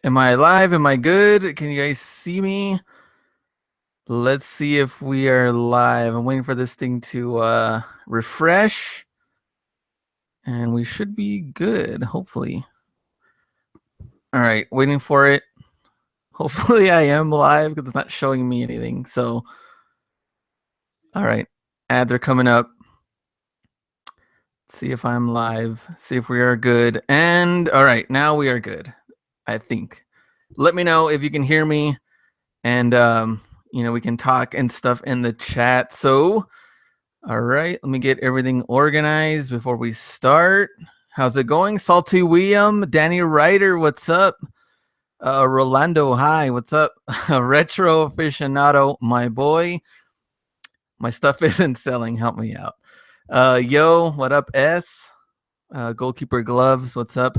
Am I live? Am I good? Can you guys see me? Let's see if we are live. I'm waiting for this thing to refresh. And we should be good, hopefully. All right, waiting for it. Hopefully I am live because it's not showing me anything. So, all right, ads are coming up. Let's see if I'm live. See if we are good. And all right, now we are good, I think. Let me know if you can hear me. And we can talk and stuff in the chat. So, all right, let me get everything organized before we start. How's it going? Salty William, Danny Ryder, what's up? Rolando, hi, what's up? Retro aficionado, my boy. My stuff isn't selling. Help me out. Yo, what up, S? Goalkeeper Gloves, what's up?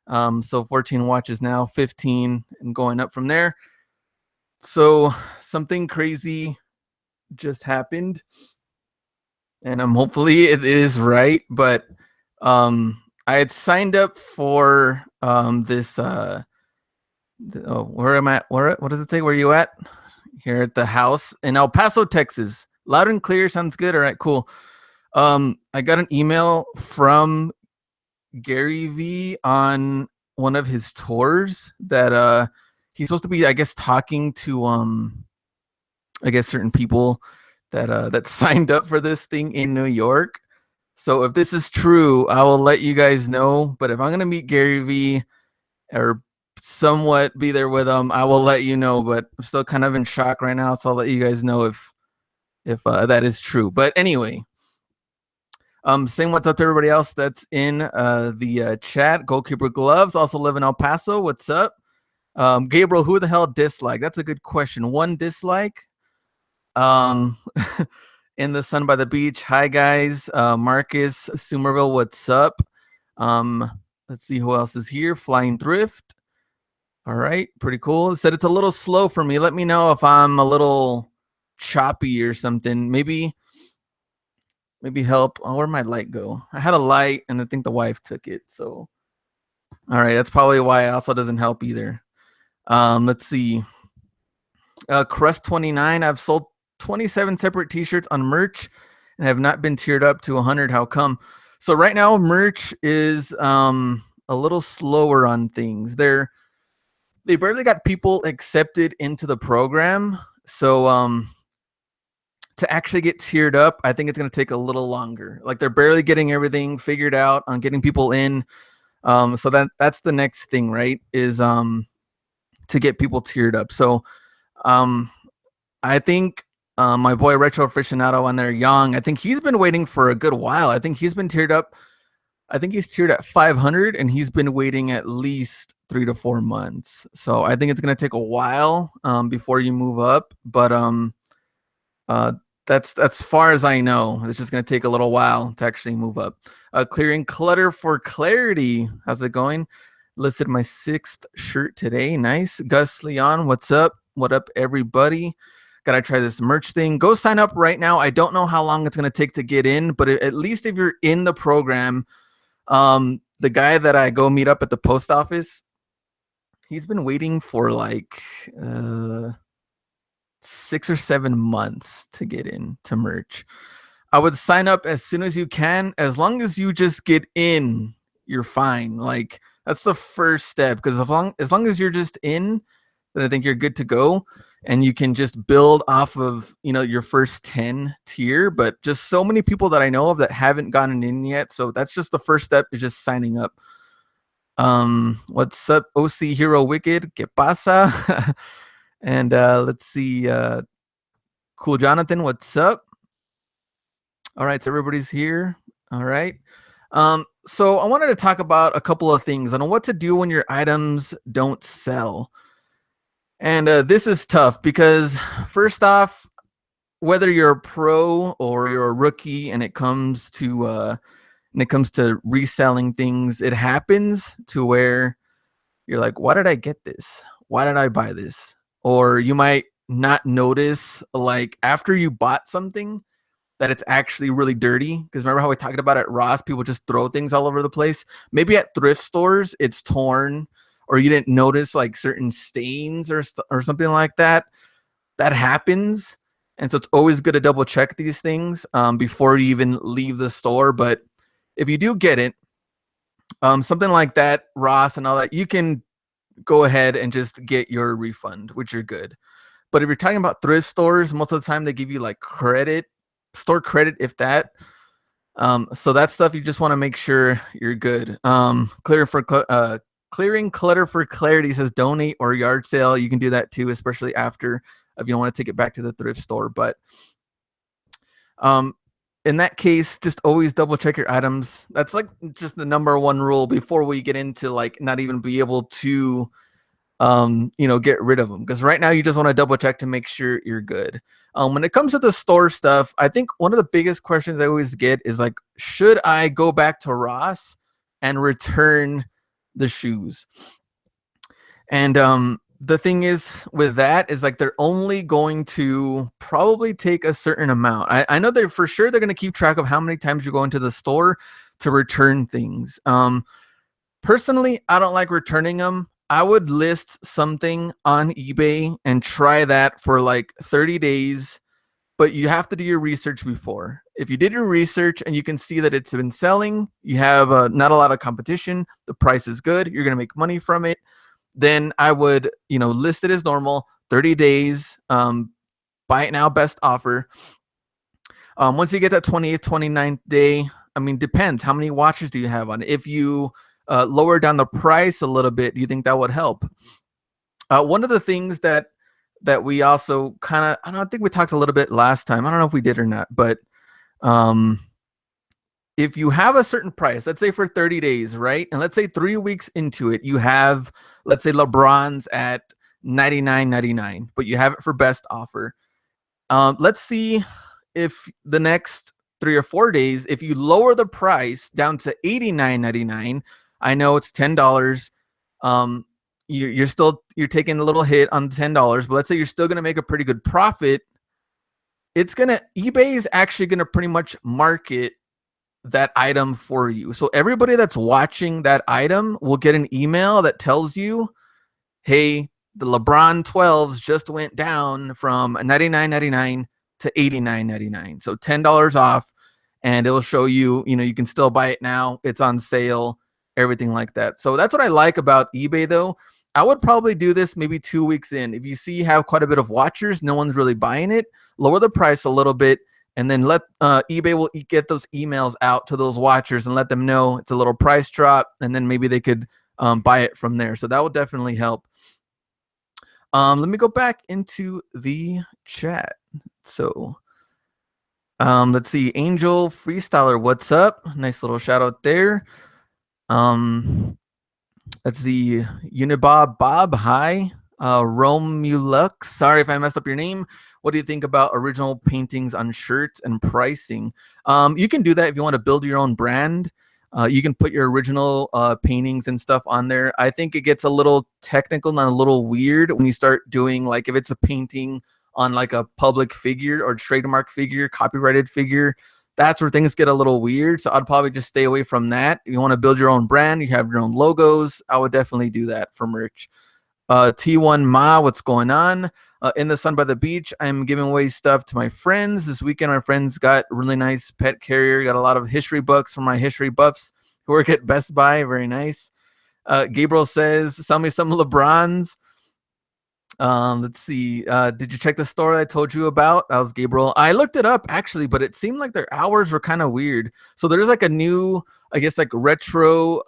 So 14 watches now, 15, and going up from there. So something crazy just happened, and hopefully it is right, but I had signed up for this where am I, what does it say, where are you at? Here at the house in El Paso, Texas. Loud and clear, sounds good. All right, cool. I got an email from Gary V on one of his tours that he's supposed to be, I guess, talking to I guess certain people that signed up for this thing in New York. So if this is true, I will let you guys know. But if I'm gonna meet Gary V or somewhat be there with him, I will let you know. But I'm still kind of in shock right now, so I'll let you guys know if that is true. But anyway, saying what's up to everybody else that's in the chat. Goalkeeper Gloves also live in El Paso. What's up? Gabriel, who the hell dislike? That's a good question. One dislike. In the sun by the beach. Hi guys. Marcus Sumerville, what's up? Let's see who else is here. Flying Thrift. All right, pretty cool. It said it's a little slow for me. Let me know if I'm a little choppy or something. Maybe help. Oh, where'd my light go? I had a light and I think the wife took it. So all right, that's probably why it also doesn't help either. Let's see. Crust 29. I've sold 27 separate t-shirts on merch and have not been tiered up to 100. How come? So right now merch is a little slower on things. They barely got people accepted into the program. So to actually get tiered up, I think it's going to take a little longer. Like they're barely getting everything figured out on getting people in. So that's the next thing, right? Is to get people tiered up. So I think my boy Retro Aficionado on there, Young, I think he's been waiting for a good while. I think he's been tiered up. I think he's tiered at 500 and he's been waiting at least 3 to 4 months. So I think it's going to take a while before you move up. But that's as far as I know. It's just going to take a little while to actually move up. Clearing clutter for clarity. How's it going? Listed my 6th shirt today. Nice. Gus Leon, what's up? What up, everybody? Gotta try this merch thing. Go sign up right now. I don't know how long it's going to take to get in, but at least if you're in the program, the guy that I go meet up at the post office, he's been waiting for like 6 or 7 months to get into merch. I would sign up as soon as you can. As long as you just get in, you're fine. Like that's the first step, because as long as you're just in, then I think you're good to go, and you can just build off of your first 10 tier. But just so many people that I know of that haven't gotten in yet, so that's just the first step, is just signing up. What's up, OC Hero Wicked? ¿Qué pasa? And let's see, Cool Jonathan, what's up? All right, so everybody's here. All right. So I wanted to talk about a couple of things on what to do when your items don't sell. And this is tough because, first off, whether you're a pro or you're a rookie and it comes to reselling things, it happens to where you're like, why did I get this? Why did I buy this? Or you might not notice, like after you bought something, that it's actually really dirty. Because remember how we talked about at Ross, people just throw things all over the place. Maybe at thrift stores, it's torn, or you didn't notice like certain stains or something like that, that happens. And so it's always good to double check these things before you even leave the store. But if you do get it, something like that, Ross and all that, you can go ahead and just get your refund, which you're good. But if you're talking about thrift stores, most of the time they give you like credit, store credit, if that. So that stuff you just want to make sure you're good. Clearing clutter for clarity says donate or yard sale. You can do that too, especially after if you don't want to take it back to the thrift store. But in that case, just always double check your items. That's like just the number one rule before we get into like not even be able to get rid of them, because right now you just want to double check to make sure you're good. When it comes to the store stuff, I think one of the biggest questions I always get is like, should I go back to Ross and return the shoes? And the thing is with that is like they're only going to probably take a certain amount. I know they're for sure they're going to keep track of how many times you go into the store to return things. Personally, I don't like returning them. I would list something on eBay and try that for like 30 days, but you have to do your research before. If you did your research and you can see that it's been selling, you have not a lot of competition, the price is good, you're going to make money from it, then I would, list it as normal, 30 days, buy it now, best offer. Once you get that 28th, 29th day, depends. How many watches do you have on it? If you lower down the price a little bit, do you think that would help? One of the things that we also kind of, I think we talked a little bit last time. I don't know if we did or not, but if you have a certain price, let's say for 30 days, right? And let's say 3 weeks into it, you have, let's say LeBron's at $99.99, but you have it for best offer. Let's see if the next 3 or 4 days, if you lower the price down to $89.99, I know it's $10. You're taking a little hit on the $10, but let's say you're still going to make a pretty good profit. eBay is actually going to pretty much market that item for you. So everybody that's watching that item will get an email that tells you, hey, the LeBron 12s just went down from $99.99 to $89.99. So $10 off, and it'll show you, you can still buy it now. It's on sale, everything like that. So that's what I like about eBay though. I would probably do this maybe 2 weeks in. If you see you have quite a bit of watchers, no one's really buying it, lower the price a little bit, and then let eBay will get those emails out to those watchers and let them know it's a little price drop, and then maybe they could buy it from there. So that will definitely help. Let me go back into the chat. So let's see. Angel Freestyler, what's up? Nice little shout out there. Let's see. Unibob Bob, hi. Romulux, sorry if I messed up your name. What do you think about original paintings on shirts and pricing? You can do that if you want to build your own brand. You can put your original paintings and stuff on there. I think it gets a little technical and a little weird when you start doing, like, if it's a painting on like a public figure or trademark figure, copyrighted figure, that's where things get a little weird. So I'd probably just stay away from that. If you want to build your own brand, you have your own logos, I would definitely do that for merch. T1 Ma, what's going on? In the sun by the beach, I'm giving away stuff to my friends. This weekend, my friends got a really nice pet carrier. Got a lot of history books from my history buffs who work at Best Buy. Very nice. Gabriel says, sell me some LeBrons. Let's see. Did you check the store I told you about? That was Gabriel. I looked it up actually, but it seemed like their hours were kind of weird. So there's like a new, I guess, like retro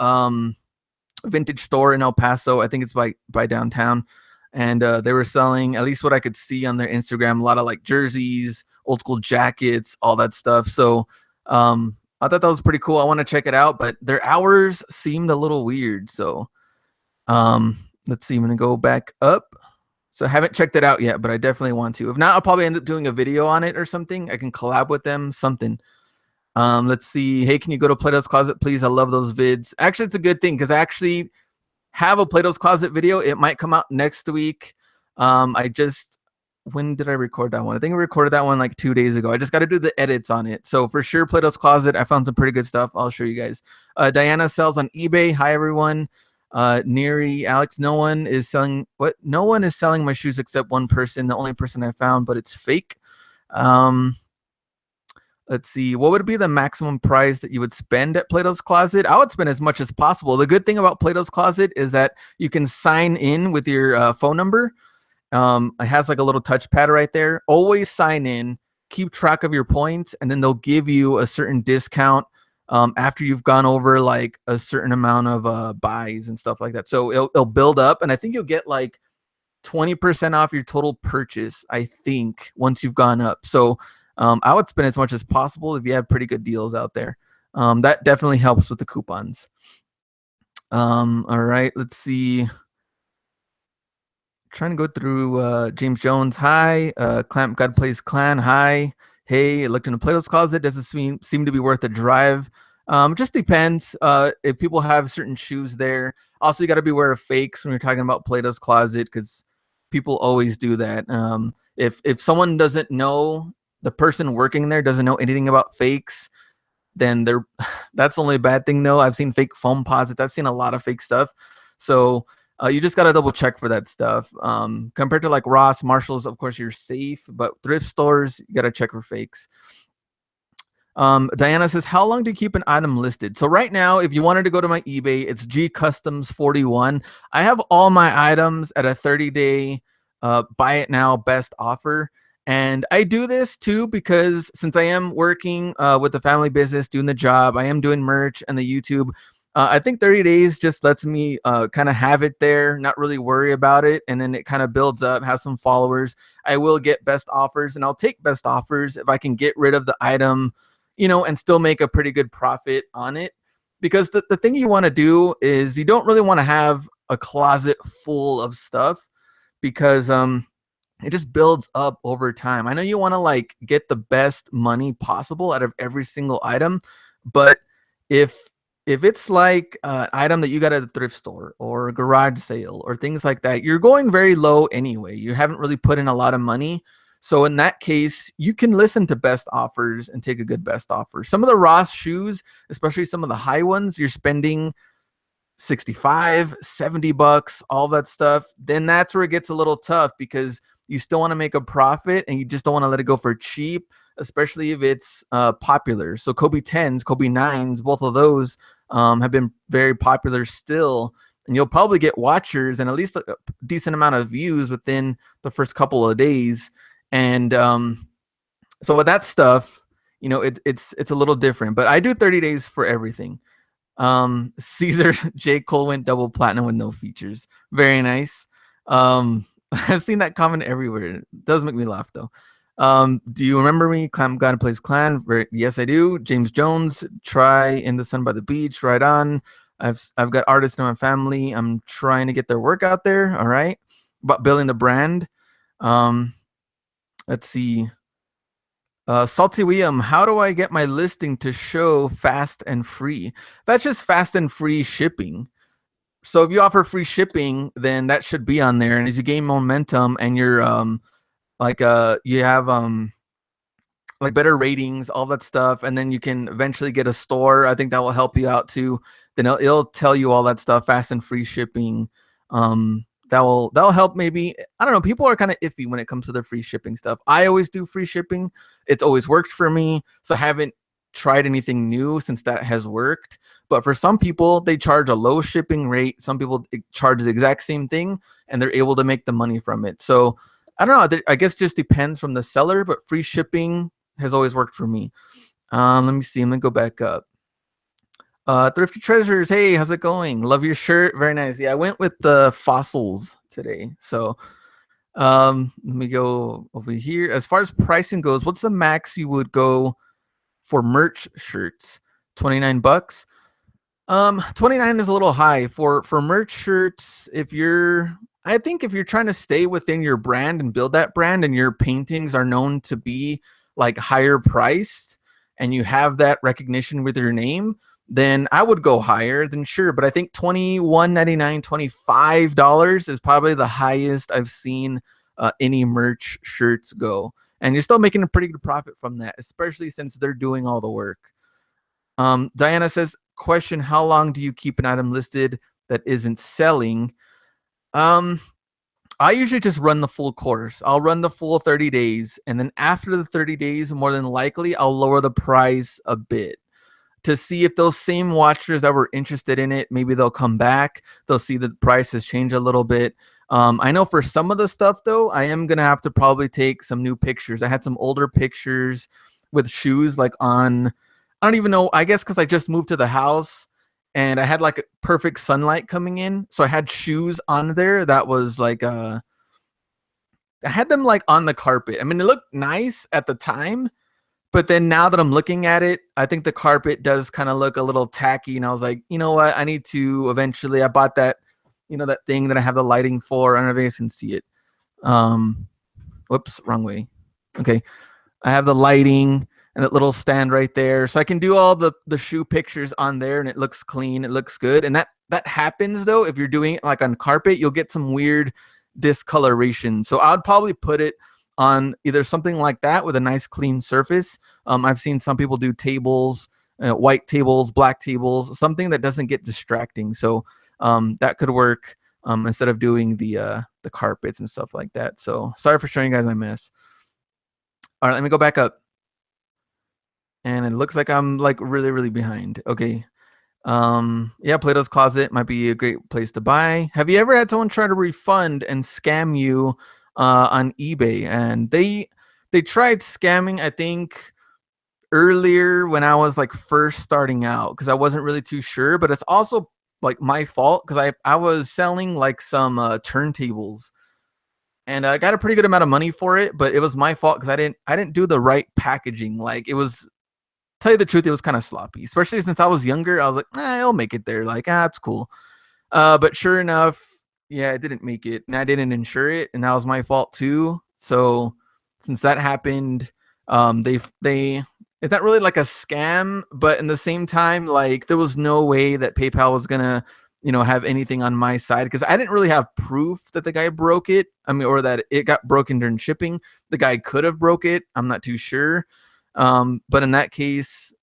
vintage store in El Paso. I think it's by downtown. And they were selling, at least what I could see on their Instagram, a lot of like jerseys, old school jackets, all that stuff. So I thought that was pretty cool. I want to check it out, but their hours seemed a little weird. So let's see. I'm going to go back up. So I haven't checked it out yet, but I definitely want to. If not, I'll probably end up doing a video on it or something. I can collab with them, something. Let's see. Hey, can you go to Plato's Closet, please? I love those vids. Actually, it's a good thing because I actually have a Plato's Closet video. It might come out next week. When did I record that one? I think I recorded that one like 2 days ago. I just got to do the edits on it. So for sure, Plato's Closet, I found some pretty good stuff. I'll show you guys. Diana sells on eBay. Hi, everyone. Neri, Alex, no one is selling my shoes except one person, the only person I found, but it's fake. Let's see, what would be the maximum price that you would spend at Plato's Closet? I would spend as much as possible. The good thing about Plato's Closet is that you can sign in with your phone number. It has like a little touchpad right there. Always sign in, keep track of your points, and then they'll give you a certain discount after you've gone over like a certain amount of buys and stuff like that. So it'll build up, and I think you'll get like 20% off your total purchase, I think, once you've gone up. So I would spend as much as possible if you have pretty good deals out there. That definitely helps with the coupons. All right, let's see. Trying to go through James Jones. Hi. Clamp God Plays Clan. Hi. Hey, looked into Plato's Closet. Doesn't seem to be worth a drive. Just depends. If people have certain shoes there. Also, you got to beware of fakes when you're talking about Plato's Closet, because people always do that. If someone doesn't know, the person working there doesn't know anything about fakes, then that's only a bad thing. Though I've seen fake foam posits. I've seen a lot of fake stuff. So you just got to double check for that stuff. Compared to like Ross, Marshalls, of course, you're safe, but thrift stores, you got to check for fakes. Diana says, how long do you keep an item listed? So right now, if you wanted to go to my eBay, it's G Customs 41. I have all my items at a 30-day buy it now best offer. And I do this too because since I am working with the family business, doing the job, I am doing merch and the YouTube. I think 30 days just lets me kind of have it there, not really worry about it. And then it kind of builds up, have some followers. I will get best offers, and I'll take best offers if I can get rid of the item, and still make a pretty good profit on it. Because the thing you want to do is you don't really want to have a closet full of stuff, because it just builds up over time. I know you want to like get the best money possible out of every single item, but if it's like an item that you got at a thrift store or a garage sale or things like that, you're going very low anyway. You haven't really put in a lot of money. So in that case, you can listen to best offers and take a good best offer. Some of the Ross shoes, especially some of the high ones, you're spending 65, 70 bucks, all that stuff. Then that's where it gets a little tough, because you still want to make a profit and you just don't want to let it go for cheap, especially if it's popular. So Kobe 10s, Kobe 9s, both of those have been very popular still. And you'll probably get watchers and at least a decent amount of views within the first couple of days. And so with that stuff, it's a little different. But I do 30 days for everything. Caesar J. Cole went double platinum with no features. Very nice. I've seen that comment everywhere. It does make me laugh though. Do you remember me? God Plays Clan. Yes, I do. James Jones, try In the Sun by the Beach. Right on. I've got artists in my family. I'm trying to get their work out there. All right. About building the brand. Let's see. Salty William, how do I get my listing to show fast and free? That's just fast and free shipping. So if you offer free shipping, then that should be on there. And as you gain momentum and you're you have like better ratings, all that stuff, and then you can eventually get a store, I think that will help you out too. Then it'll tell you all that stuff, fast and free shipping. That'll help. Maybe, I don't know, people are kind of iffy when it comes to the free shipping stuff. I always do free shipping. It's always worked for me, so I haven't tried anything new since that has worked. But for some people, they charge a low shipping rate. Some people charge the exact same thing and they're able to make the money from it. So I don't know, I guess it just depends from the seller, but free shipping has always worked for me. Let me see, I'm gonna go back up. Thrifty Treasures, hey, how's it going? Love your shirt, very nice. Yeah, I went with the fossils today. So let me go over here. As far as pricing goes, what's the max you would go for merch shirts? 29 bucks. 29 is a little high for merch shirts. I think if you're trying to stay within your brand and build that brand, and your paintings are known to be like higher priced and you have that recognition with your name, then I would go higher than sure. But I think $21.99, $25 is probably the highest I've seen any merch shirts go. And you're still making a pretty good profit from that, especially since they're doing all the work. Diana says, question, how long do you keep an item listed that isn't selling. I usually just run the full course. I'll run the full 30 days. And then after the 30 days, more than likely, I'll lower the price a bit to see if those same watchers that were interested in it, maybe they'll come back. They'll see the price has changed a little bit. I know for some of the stuff, though, I am going to have to probably take some new pictures. I had some older pictures with shoes like on, I don't even know, I guess because I just moved to the house and I had like perfect sunlight coming in. So I had shoes on there that was like, I had them like on the carpet. I mean, it looked nice at the time, but then now that I'm looking at it, I think the carpet does kind of look a little tacky. And I was like, you know what? I need to eventually, I bought that, that thing that I have the lighting for. I don't know if you guys can see it. Whoops, wrong way. Okay. I have the lighting and that little stand right there. So I can do all the shoe pictures on there and it looks clean. It looks good. And that happens though. If you're doing it like on carpet, you'll get some weird discoloration. So I'd probably put it on either something like that with a nice clean surface. I've seen some people do tables, white tables, black tables, something that doesn't get distracting. So that could work instead of doing the carpets and stuff like that. So sorry for showing you guys my mess. All right, let me go back up. And it looks like I'm like really, really behind. Okay. Yeah, Plato's Closet might be a great place to buy. Have you ever had someone try to refund and scam you on eBay? And they tried scamming, I think, earlier when I was like first starting out because I wasn't really too sure, but it's also like my fault because I was selling like some turntables and I got a pretty good amount of money for it, but it was my fault because I didn't do the right packaging. Like it was, tell you the truth, it was kind of sloppy, especially since I was younger. I was like, I'll make it there. Like, it's cool. But sure enough, yeah, I didn't make it and I didn't insure it. And that was my fault too. So since that happened, it's not really like a scam, but in the same time, like there was no way that PayPal was going to, have anything on my side because I didn't really have proof that the guy broke it. I mean, or that it got broken during shipping. The guy could have broke it. I'm not too sure. But in that case,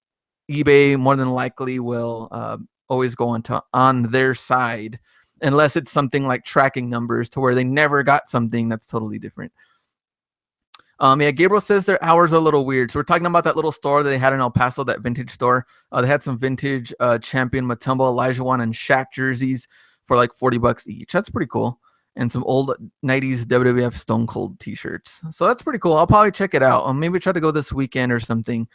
eBay more than likely will always go on their side unless it's something like tracking numbers to where they never got something that's totally different. Yeah, Gabriel says their hours are a little weird. So we're talking about that little store that they had in El Paso, that vintage store. They had some vintage Champion Mutombo, Olajuwon, and Shaq jerseys for like $40 each. That's pretty cool. And some old 90s WWF Stone Cold t-shirts. So that's pretty cool. I'll probably check it out. Maybe try to go this weekend or something.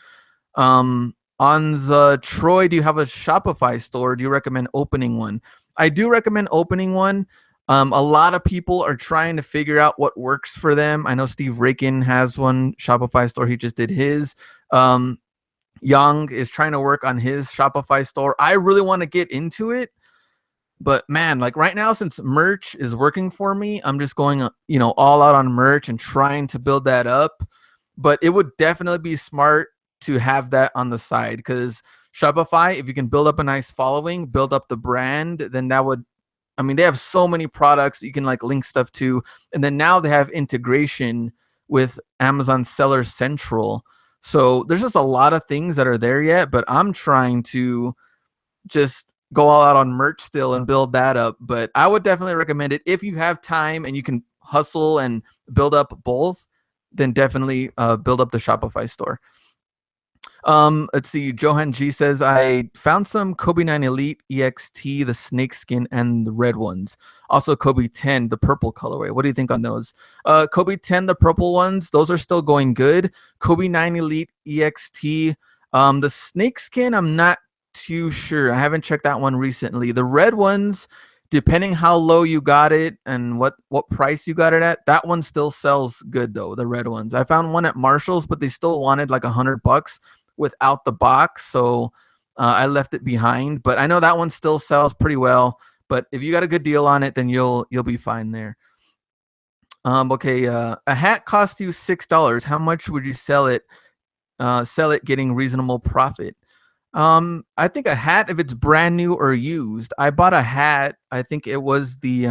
On the Troy, do you have a Shopify store? Do you recommend opening one? I do recommend opening one. A lot of people are trying to figure out what works for them. I know Steve Rakin has one Shopify store. He just did his. Young is trying to work on his Shopify store. I really want to get into it. But man, like right now, since merch is working for me, I'm just going, all out on merch and trying to build that up. But it would definitely be smart to have that on the side because Shopify, if you can build up a nice following, build up the brand, then that would, they have so many products you can like link stuff to. And then now they have integration with Amazon Seller Central. So there's just a lot of things that are there yet, but I'm trying to just go all out on merch still and build that up. But I would definitely recommend it if you have time and you can hustle and build up both, then definitely build up the Shopify store. Let's see. Johan G says, I found some Kobe 9 Elite EXT, the snakeskin and the red ones. Also Kobe 10, the purple colorway. What do you think on those? Kobe 10, the purple ones, those are still going good. Kobe 9 Elite EXT, the snakeskin, I'm not too sure. I haven't checked that one recently. The red ones, depending how low you got it and what price you got it at, that one still sells good though, the red ones. I found one at Marshall's, but they still wanted like $100 without the box, so I left it behind. But I know that one still sells pretty well. But if you got a good deal on it, then you'll be fine there. Okay, a hat cost you $6. How much would you sell it? Getting reasonable profit. I think a hat, if it's brand new or used, I bought a hat. I think it was the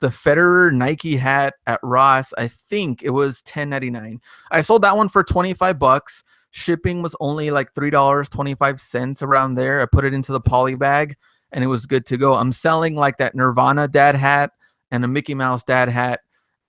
Federer Nike hat at Ross. I think it was $10.99. I sold that one for $25. Shipping was only like $3.25 around there. I put it into the poly bag and it was good to go. I'm selling like that Nirvana dad hat and a Mickey Mouse dad hat,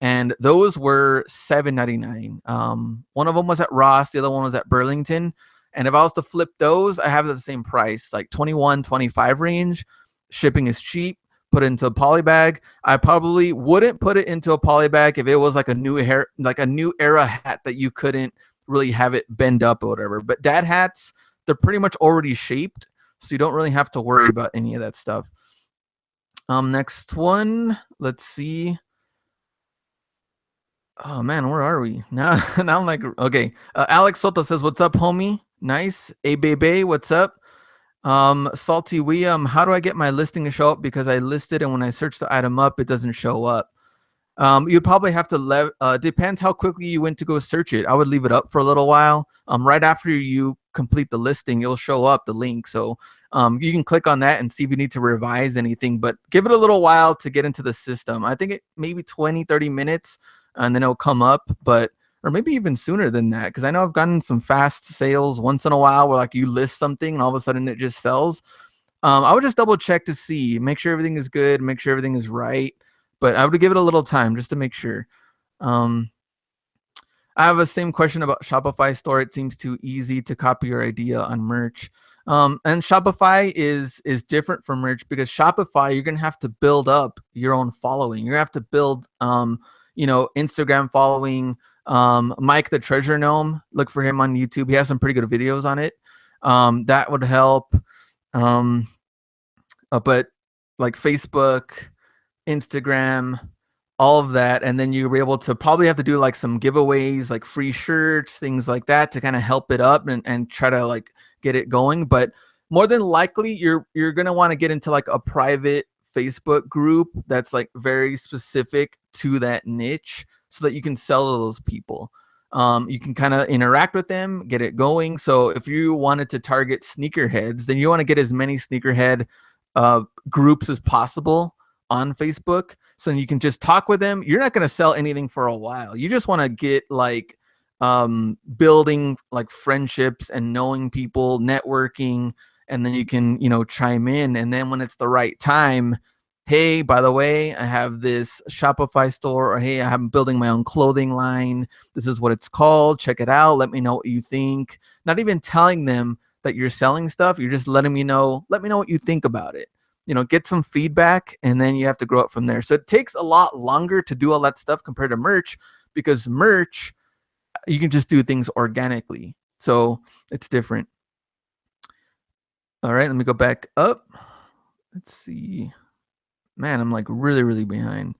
and those were $7.99. One of them was at Ross, the other one was at Burlington. And if I was to flip those, I have it at the same price, like 21, 25 range. Shipping is cheap. Put it into a poly bag. I probably wouldn't put it into a poly bag if it was like a new era hat that you couldn't really have it bend up or whatever. But dad hats, they're pretty much already shaped, so you don't really have to worry about any of that stuff. Next one, let's see. Oh man, where are we now? Now I'm like, okay. Alex Soto says, "What's up, homie? Nice. Hey, baby, what's up?" Salty William, how do I get my listing to show up? Because I listed, and when I search the item up, it doesn't show up. You'd probably have to depends how quickly you went to go search it. I would leave it up for a little while. Right after you complete the listing, it'll show up the link. So you can click on that and see if you need to revise anything, but give it a little while to get into the system. I think it maybe 20, 30 minutes and then it'll come up, or maybe even sooner than that. Cause I know I've gotten some fast sales once in a while where like you list something and all of a sudden it just sells. I would just double check to see, make sure everything is good, make sure everything is right. But I would give it a little time just to make sure. I have the same question about Shopify store. It seems too easy to copy your idea on merch. And Shopify is different from merch because Shopify, you're going to have to build up your own following. You're going to have to build, Instagram following. Mike the Treasure Gnome, look for him on YouTube. He has some pretty good videos on it. That would help. But like Facebook, Instagram, all of that, and then you're able to probably have to do like some giveaways, like free shirts, things like that, to kind of help it up and try to like get it going. But more than likely, you're gonna want to get into like a private Facebook group that's like very specific to that niche, so that you can sell to those people. You can kind of interact with them, get it going. So if you wanted to target sneakerheads, then you want to get as many sneakerhead groups as possible on Facebook, so you can just talk with them. You're not going to sell anything for a while. You just want to get like building like friendships and knowing people, networking, and then you can, chime in. And then when it's the right time, hey, by the way, I have this Shopify store, or hey, I'm building my own clothing line. This is what it's called. Check it out. Let me know what you think. Not even telling them that you're selling stuff. You're just letting me know. Let me know what you think about it. Get some feedback, and then you have to grow up from there. So it takes a lot longer to do all that stuff compared to merch, because merch, you can just do things organically. So it's different. All right, let me go back up. Let's see. Man, I'm like really, really behind.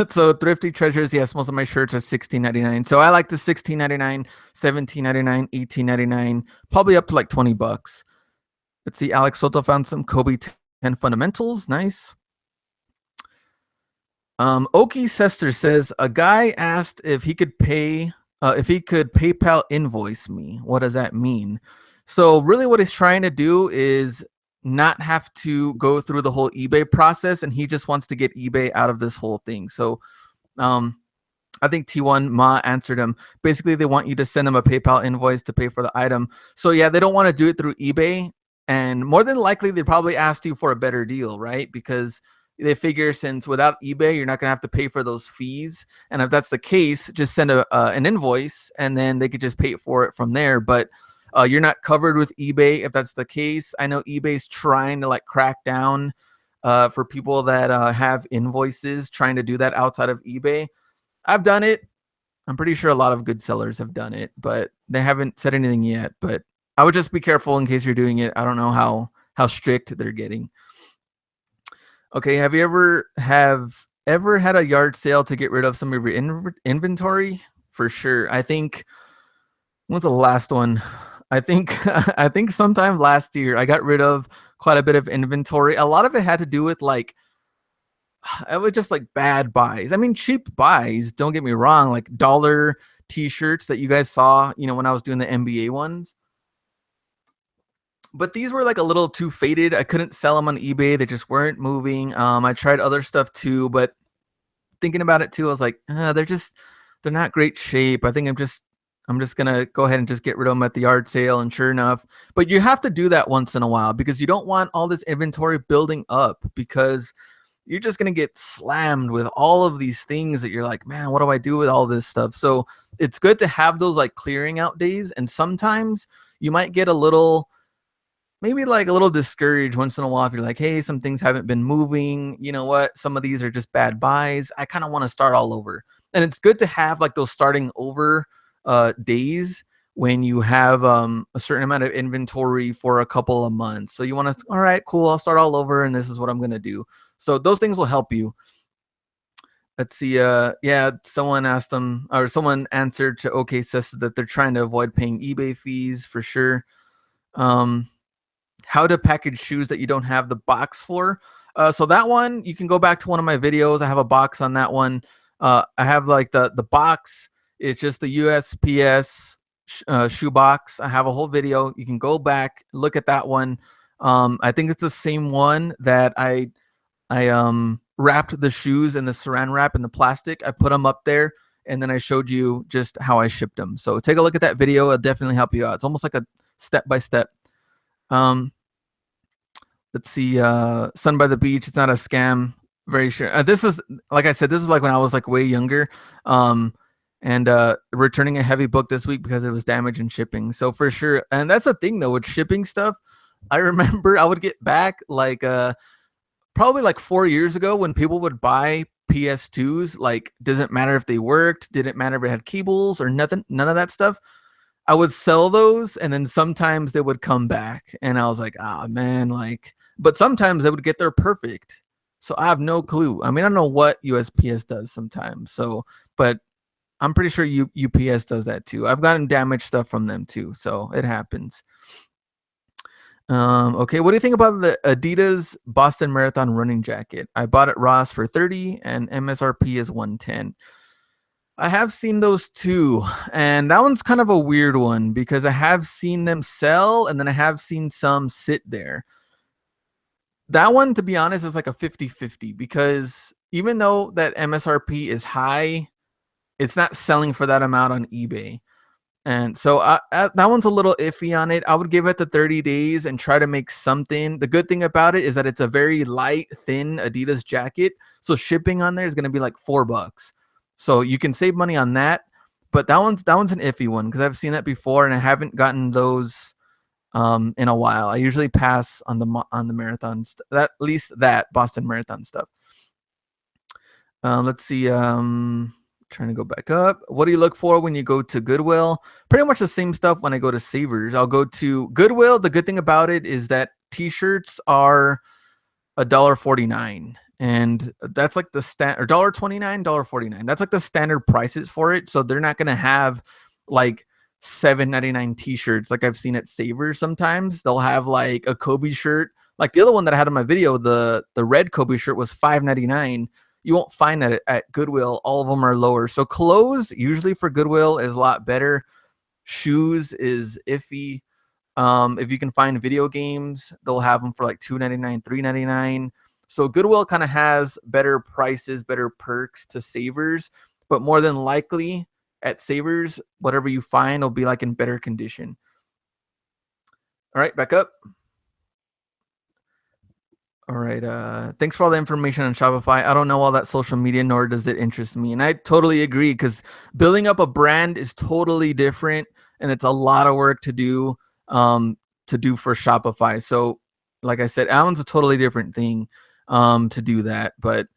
So Thrifty Treasures, yes, most of my shirts are $16.99. So I like the $16.99, $17.99, $18.99, probably up to like $20. Let's see. Alex Soto found some Kobe 10 fundamentals. Nice. Oki Sester says a guy asked if he could PayPal invoice me. What does that mean? So really what he's trying to do is not have to go through the whole eBay process, and he just wants to get eBay out of this whole thing. So I think T1 Ma answered him. Basically, they want you to send them a PayPal invoice to pay for the item. So yeah, they don't want to do it through eBay. And more than likely, they probably asked you for a better deal, right? Because they figure since without eBay, you're not going to have to pay for those fees. And if that's the case, just send an invoice, and then they could just pay for it from there. But you're not covered with eBay if that's the case. I know eBay's trying to like crack down for people that have invoices, trying to do that outside of eBay. I've done it. I'm pretty sure a lot of good sellers have done it, but they haven't said anything yet. But I would just be careful in case you're doing it. I don't know how strict they're getting. Okay, have you ever had a yard sale to get rid of some of your inventory? For sure. I think, what's the last one? I think sometime last year I got rid of quite a bit of inventory. A lot of it had to do with like, it was just like bad buys. I mean, cheap buys, don't get me wrong, like dollar t-shirts that you guys saw, when I was doing the NBA ones. But these were like a little too faded. I couldn't sell them on eBay. They just weren't moving. I tried other stuff too, but thinking about it too, I was like, they're not great shape. I think I'm just I'm just gonna go ahead and just get rid of them at the yard sale. And sure enough, but you have to do that once in a while because you don't want all this inventory building up because you're just gonna get slammed with all of these things that you're like, man, what do I do with all this stuff? So it's good to have those like clearing out days. And sometimes you might get a little, maybe like a little discouraged once in a while if you're like, hey, some things haven't been moving. You know what? Some of these are just bad buys. I kind of want to start all over. And it's good to have like those starting over days when you have a certain amount of inventory for a couple of months. So you want to, all right, cool, I'll start all over and this is what I'm going to do. So those things will help you. Let's see. Yeah, someone asked them, or someone answered to OK says that they're trying to avoid paying eBay fees for sure. How to package shoes that you don't have the box for. So that one, you can go back to one of my videos. I have a box on that one. I have like the box. It's just the USPS shoe box. I have a whole video. You can go back, look at that one. I think it's the same one that I wrapped the shoes in the saran wrap in the plastic. I put them up there and then I showed you just how I shipped them. So take a look at that video. It'll definitely help you out. It's almost like a step-by-step. Let's see. Sun by the beach. It's not a scam. Very sure. This is, like I said, this is like when I was like way younger. And returning a heavy book this week because it was damaged in shipping. So for sure. And that's the thing though, with shipping stuff, I remember I would get back like probably like 4 years ago when people would buy PS2s, like doesn't matter if they worked, didn't matter if it had cables or nothing, none of that stuff. I would sell those and then sometimes they would come back and I was like, oh man, like, but sometimes they would get there perfect. So I have no clue. I mean, I don't know what USPS does sometimes. So, but I'm pretty sure UPS does that too. I've gotten damaged stuff from them too. So it happens. Okay, what do you think about the Adidas Boston Marathon running jacket? I bought it Ross for 30 and MSRP is 110. I have seen those too, and that one's kind of a weird one because I have seen them sell and then I have seen some sit there. That one, to be honest, is like a 50-50 because even though that MSRP is high, it's not selling for that amount on eBay. And so that one's a little iffy on it. I would give it the 30 days and try to make something. The good thing about it is that it's a very light, thin Adidas jacket. So shipping on there is going to be like $4. So you can save money on that. But that one's an iffy one because I've seen that before and I haven't gotten those in a while. I usually pass on the marathons, at least that Boston Marathon stuff. Let's see. Trying to go back up. What do you look for when you go to Goodwill? Pretty much the same stuff when I go to Savers. I'll go to Goodwill. The good thing about it is that t-shirts are $1.49. And that's like the standard, or $1.29, $1.49. That's like the standard prices for it. So they're not going to have like $7.99 t-shirts like I've seen at Savers sometimes. They'll have like a Kobe shirt. Like the other one that I had in my video, the red Kobe shirt was $5.99. You won't find that at Goodwill. All of them are lower. So clothes usually for Goodwill is a lot better. Shoes is iffy. If you can find video games, they'll have them for like $2.99, $3.99. So Goodwill kind of has better prices, better perks to Savers, but more than likely at Savers, whatever you find will be like in better condition. All right, back up. All right. Thanks for all the information on Shopify. I don't know all that social media, nor does it interest me. And I totally agree because building up a brand is totally different, and it's a lot of work to do for Shopify. So, like I said, Alan's a totally different thing to do that. But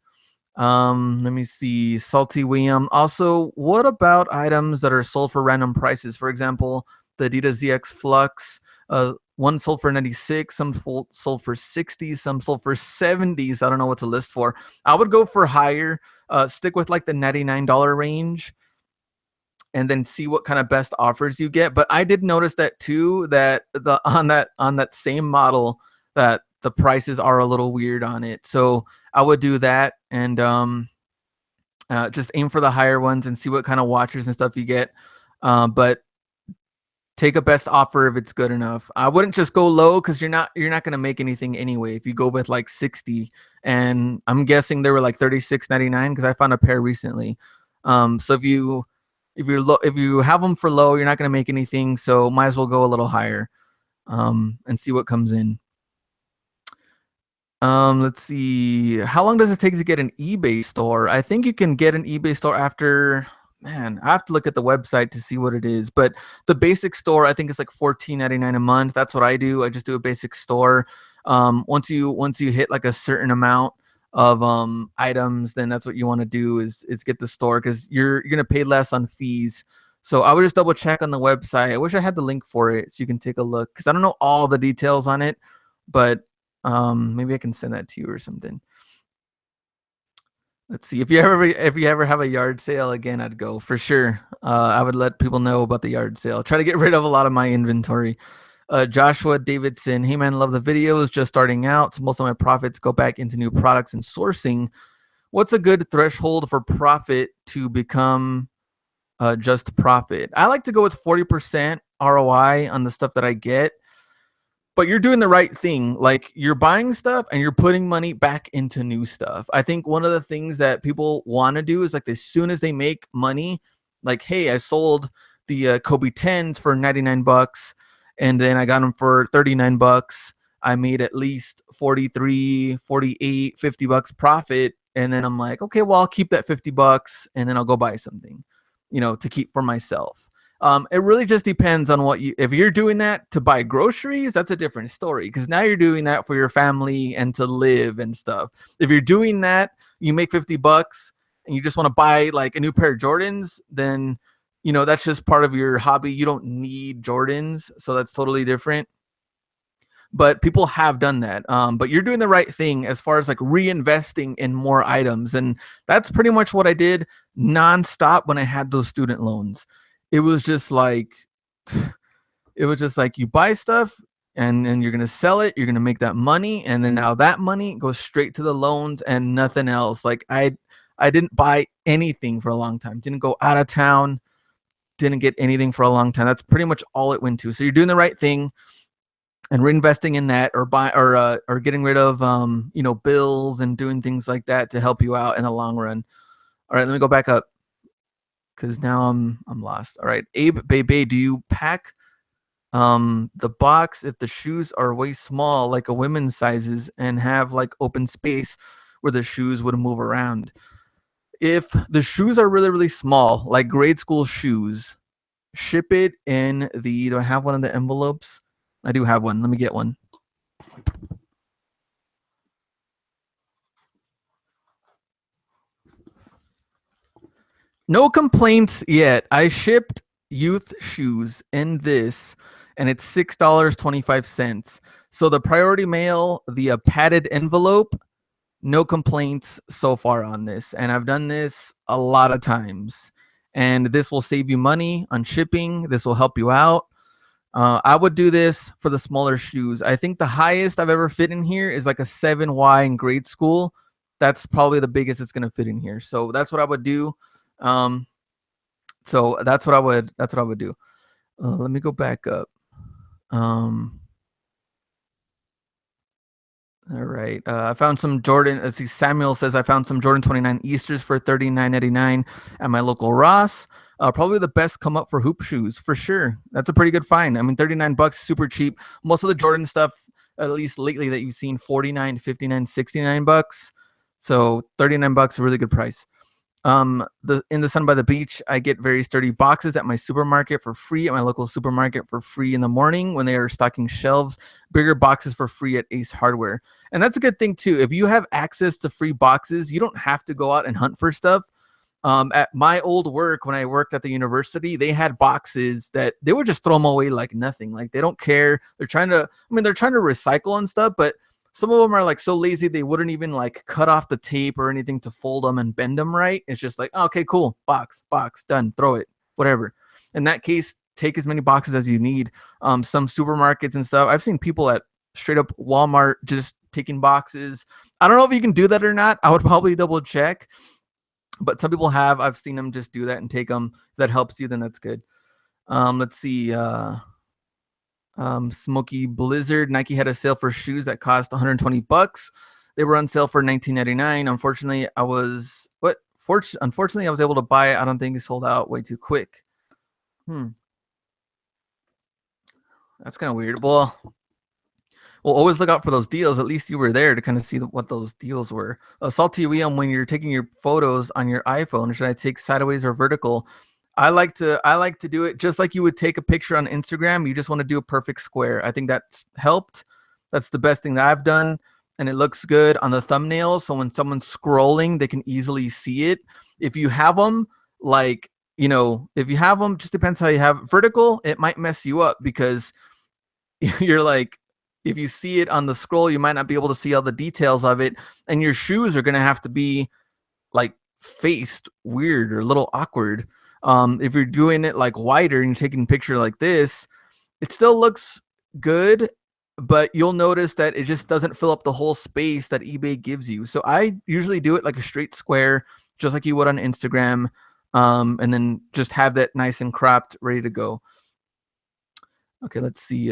let me see. Salty William. Also, what about items that are sold for random prices? For example, the Adidas ZX Flux. One sold for 96, some sold for 60, some sold for 70. So I don't know what to list for. I would go for higher, stick with like the $99 range and then see what kind of best offers you get. But I did notice that too, that on that same model that the prices are a little weird on it. So I would do that and just aim for the higher ones and see what kind of watchers and stuff you get. But take a best offer if it's good enough. I wouldn't just go low because you're not going to make anything anyway. If you go with like 60, and I'm guessing they were like $36.99 because I found a pair recently. So if you if you have them for low, you're not going to make anything. So might as well go a little higher, and see what comes in. Let's see. How long does it take to get an eBay store? I think you can get an eBay store after, man, I have to look at the website to see what it is. But the basic store, I think it's like $14.99 a month. That's what I do. I just do a basic store. Once you hit like a certain amount of items, then that's what you want to do is get the store, because you're gonna pay less on fees. So I would just double check on the website. I wish I had the link for it so you can take a look, because I don't know all the details on it, but maybe I can send that to you or something. Let's see. If you ever have a yard sale again, I'd go for sure. I would let people know about the yard sale. Try to get rid of a lot of my inventory. Joshua Davidson, hey man, love the videos. Just starting out, so most of my profits go back into new products and sourcing. What's a good threshold for profit to become just profit? I like to go with 40% ROI on the stuff that I get. But you're doing the right thing. Like, you're buying stuff and you're putting money back into new stuff. I think one of the things that people want to do is, like, as soon as they make money, like, hey, I sold the Kobe 10s for 99 bucks and then I got them for 39 bucks. I made at least 43, 48, 50 bucks profit. And then I'm like, okay, well, I'll keep that 50 bucks and then I'll go buy something, to keep for myself. It really just depends on if you're doing that to buy groceries, that's a different story, because now you're doing that for your family and to live and stuff. If you're doing that, you make 50 bucks and you just want to buy like a new pair of Jordans, then, that's just part of your hobby. You don't need Jordans. So that's totally different. But people have done that. But you're doing the right thing as far as like reinvesting in more items. And that's pretty much what I did nonstop when I had those student loans. It was just like you buy stuff and you're gonna sell it, you're gonna make that money, and then now that money goes straight to the loans and nothing else. Like, I didn't buy anything for a long time, didn't go out of town, didn't get anything for a long time. That's pretty much all it went to. So you're doing the right thing and reinvesting in that, or getting rid of bills and doing things like that to help you out in the long run. All right, let me go back up, because now I'm lost. All right, Abe Bebe, do you pack the box if the shoes are way small, like a women's sizes, and have like open space where the shoes would move around? If the shoes are really, really small, like grade school shoes, ship it in the, do I have one of the envelopes? I do have one. Let me get one. No complaints yet. I shipped youth shoes in this, and it's $6.25. So the priority mail, the padded envelope, no complaints so far on this. And I've done this a lot of times. And this will save you money on shipping. This will help you out. I would do this for the smaller shoes. I think the highest I've ever fit in here is like a 7Y in grade school. That's probably the biggest it's going to fit in here. So that's what I would do. So that's what I would do. Let me go back up. All right. I found some Jordan. Let's see. Samuel says I found some Jordan 29 Easters for $39.99 at my local Ross. Probably the best come up for hoop shoes for sure. That's a pretty good find. I mean, 39 bucks, super cheap. Most of the Jordan stuff, at least lately, that you've seen, 49, 59, 69 bucks. So 39 bucks, a really good price. In the Sun by the Beach, I get very sturdy boxes at my supermarket for free, at my local supermarket for free in the morning when they are stocking shelves. Bigger boxes for free at Ace Hardware. And that's a good thing too. If you have access to free boxes, you don't have to go out and hunt for stuff. At my old work, when I worked at the university, they had boxes that they would just throw them away like nothing. Like, they don't care. They're trying to recycle and stuff, but some of them are like so lazy they wouldn't even like cut off the tape or anything to fold them and bend them right. It's just like, oh, okay, cool, box, done, throw it, whatever. In that case, take as many boxes as you need. Some supermarkets and stuff, I've seen people at straight up Walmart just taking boxes. I don't know if you can do that or not. I would probably double check, but some people have. I've seen them just do that and take them. If that helps you, then that's good. Let's see. Smoky Blizzard, Nike had a sale for shoes that cost 120 bucks. They were on sale for 19.99. Unfortunately, I was Unfortunately, I was able to buy it. I don't think it sold out way too quick. That's kind of weird. Well, always look out for those deals. At least you were there to kind of see what those deals were. Salty William, when you're taking your photos on your iPhone, should I take sideways or vertical? I like to do it just like you would take a picture on Instagram. You just want to do a perfect square. I think that's helped. That's the best thing that I've done, and it looks good on the thumbnail. So when someone's scrolling, they can easily see it. If you have them, like, if you have them, just depends how you have vertical. It might mess you up because you're like, if you see it on the scroll, you might not be able to see all the details of it, and your shoes are going to have to be like faced weird or a little awkward. If you're doing it like wider and you're taking a picture like this, it still looks good, but you'll notice that it just doesn't fill up the whole space that eBay gives you. So I usually do it like a straight square, just like you would on Instagram, and then just have that nice and cropped, ready to go. Okay, let's see.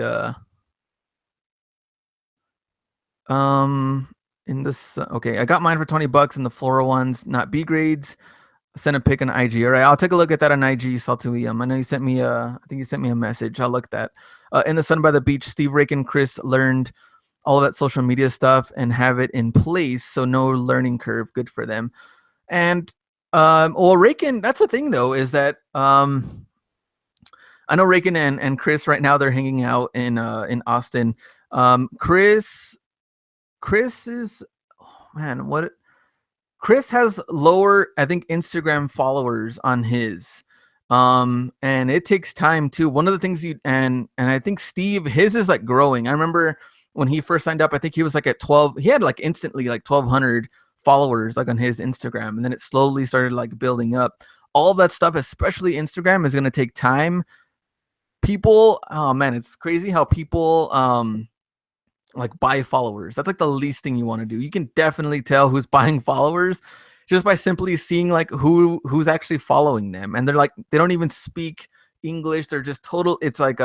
In this, okay, I got mine for $20 in the floral ones, not B grades. Send a pic on IG. All right, I'll take a look at that on IG. Saltui. I know you sent me I think you sent me a message. I'll look at that. In the sun by the beach, Steve Rake and Chris learned all of that social media stuff and have it in place, so no learning curve. Good for them. And well, Raken, that's the thing though, is that I know Raken and Chris right now, they're hanging out in Austin. Chris is, oh man, what? Chris has lower, I think, Instagram followers on his. And it takes time too. One of the things and I think Steve, his is like growing. I remember when he first signed up, I think he was like at 12. He had like instantly like 1,200 followers like on his Instagram, and then it slowly started like building up. All that stuff, especially Instagram, is going to take time. People, oh man, it's crazy how people like buy followers. That's like the least thing you want to do. You can definitely tell who's buying followers just by simply seeing like who's actually following them. And they're like, they don't even speak English. They're just total. It's like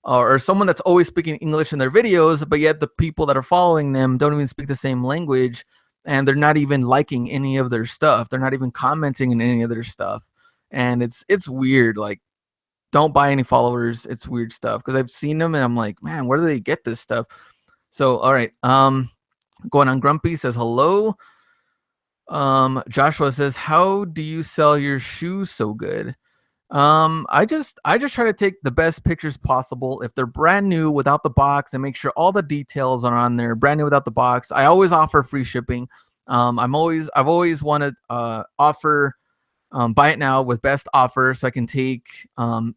or someone that's always speaking English in their videos, but yet the people that are following them don't even speak the same language, and they're not even liking any of their stuff. They're not even commenting in any of their stuff. And it's weird. Like, don't buy any followers. It's weird stuff because I've seen them and I'm like, man, where do they get this stuff? So, all right. Going on Grumpy says hello. Joshua says, how do you sell your shoes so good? I just try to take the best pictures possible. If they're brand new without the box, and make sure all the details are on there, brand new without the box. I always offer free shipping. I've always wanted offer buy it now with best offer, so I can take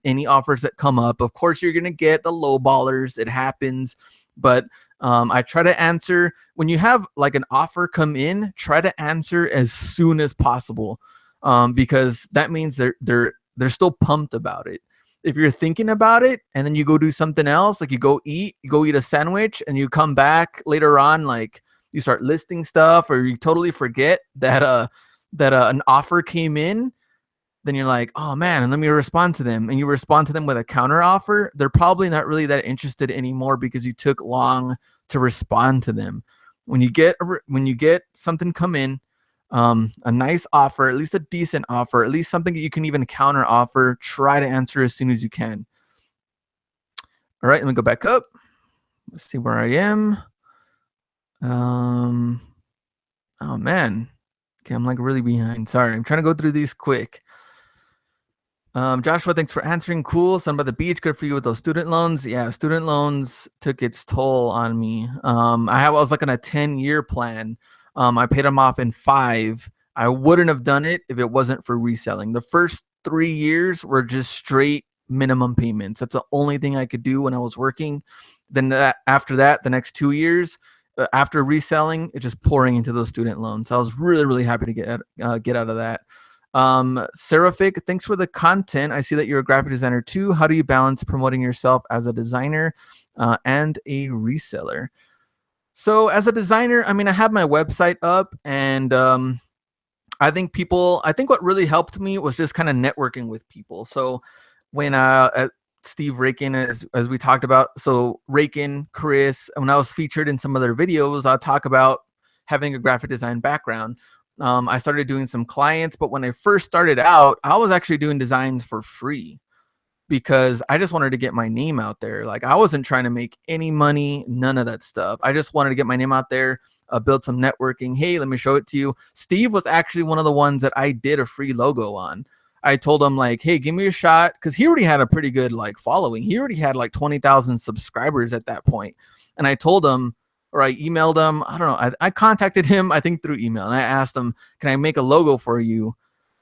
any offers that come up. Of course, you're gonna get the low ballers. It happens, but I try to answer when you have like an offer come in. Try to answer as soon as possible, because that means they're still pumped about it. If you're thinking about it and then you go do something else, like you go eat a sandwich, and you come back later on, like you start listing stuff, or you totally forget that an offer came in, then you're like, oh man, and let me respond to them. And you respond to them with a counter offer. They're probably not really that interested anymore because you took long to respond to them. When you get something come in, a nice offer, at least a decent offer, at least something that you can even counter offer, try to answer as soon as you can. All right, let me go back up. Let's see where I am. Oh man. Okay, I'm like really behind. Sorry, I'm trying to go through these quick. Joshua, thanks for answering. Cool. Sun by the beach. Good for you with those student loans. Yeah, student loans took its toll on me. I was like on a 10-year plan. I paid them off in 5. I wouldn't have done it if it wasn't for reselling. The first 3 years were just straight minimum payments. That's the only thing I could do when I was working. Then after that, the next 2 years, after reselling, it's just pouring into those student loans. So I was really, really happy to get out of that. Seraphic, thanks for the content. I see that you're a graphic designer too. How do you balance promoting yourself as a designer and a reseller? So as a designer, I mean, I have my website up, and I think what really helped me was just kind of networking with people. So when Steve Raken, as we talked about, so Raken, Chris, when I was featured in some of their videos, I'll talk about having a graphic design background. I started doing some clients, but when I first started out, I was actually doing designs for free because I just wanted to get my name out there. Like I wasn't trying to make any money, none of that stuff. I just wanted to get my name out there, build some networking. Hey, let me show it to you. Steve was actually one of the ones that I did a free logo on. I told him like, hey, give me a shot, because he already had a pretty good like following. He already had like 20,000 subscribers at that point. And I told him, or I emailed him, I don't know, I contacted him, I think through email, and I asked him, can I make a logo for you?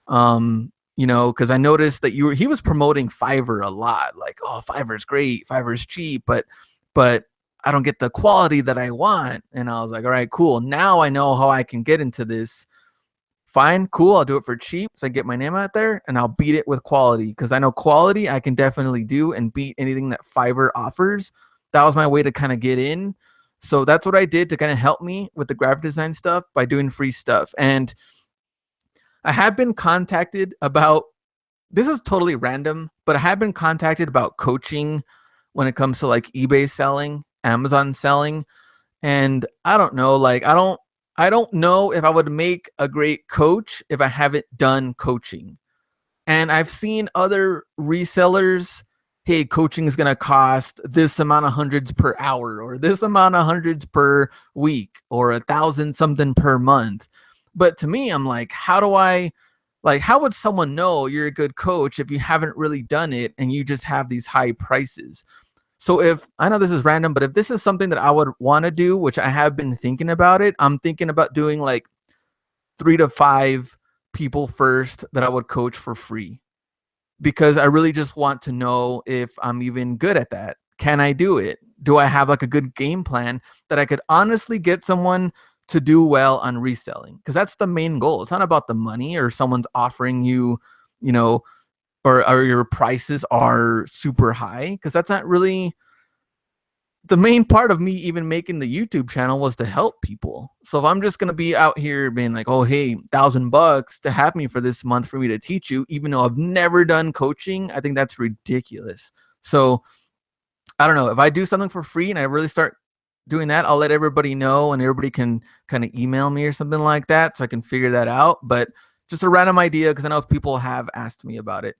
You know, because I noticed that he was promoting Fiverr a lot, like, oh, Fiverr's great, Fiverr's cheap, but I don't get the quality that I want. And I was like, all right, cool. Now I know how I can get into this. Fine, cool. I'll do it for cheap, so I get my name out there, and I'll beat it with quality, because I know quality I can definitely do and beat anything that Fiverr offers. That was my way to kind of get in. So that's what I did to kind of help me with the graphic design stuff, by doing free stuff. And I have been contacted about, this is totally random, but I have been contacted about coaching when it comes to like eBay selling, Amazon selling. And I don't know, like I don't know if I would make a great coach if I haven't done coaching. And I've seen other resellers, hey, coaching is going to cost this amount of hundreds per hour, or this amount of hundreds per week, or 1,000 something per month. But to me, I'm like, how would someone know you're a good coach if you haven't really done it and you just have these high prices? So if, I know this is random, but if this is something that I would want to do, which I have been thinking about it, I'm thinking about doing like 3 to 5 people first that I would coach for free, because I really just want to know if I'm even good at that. Can I do it? Do I have like a good game plan that I could honestly get someone to do well on reselling? Because that's the main goal. It's not about the money, or someone's offering you, you know, or your prices are super high, because that's not really the main part of me even making the YouTube channel, was to help people. So if I'm just going to be out here being like, oh, hey, $1,000 to have me for this month for me to teach you, even though I've never done coaching, I think that's ridiculous. So I don't know, if I do something for free and I really start doing that, I'll let everybody know, and everybody can kind of email me or something like that, so I can figure that out. But just a random idea, because I know people have asked me about it.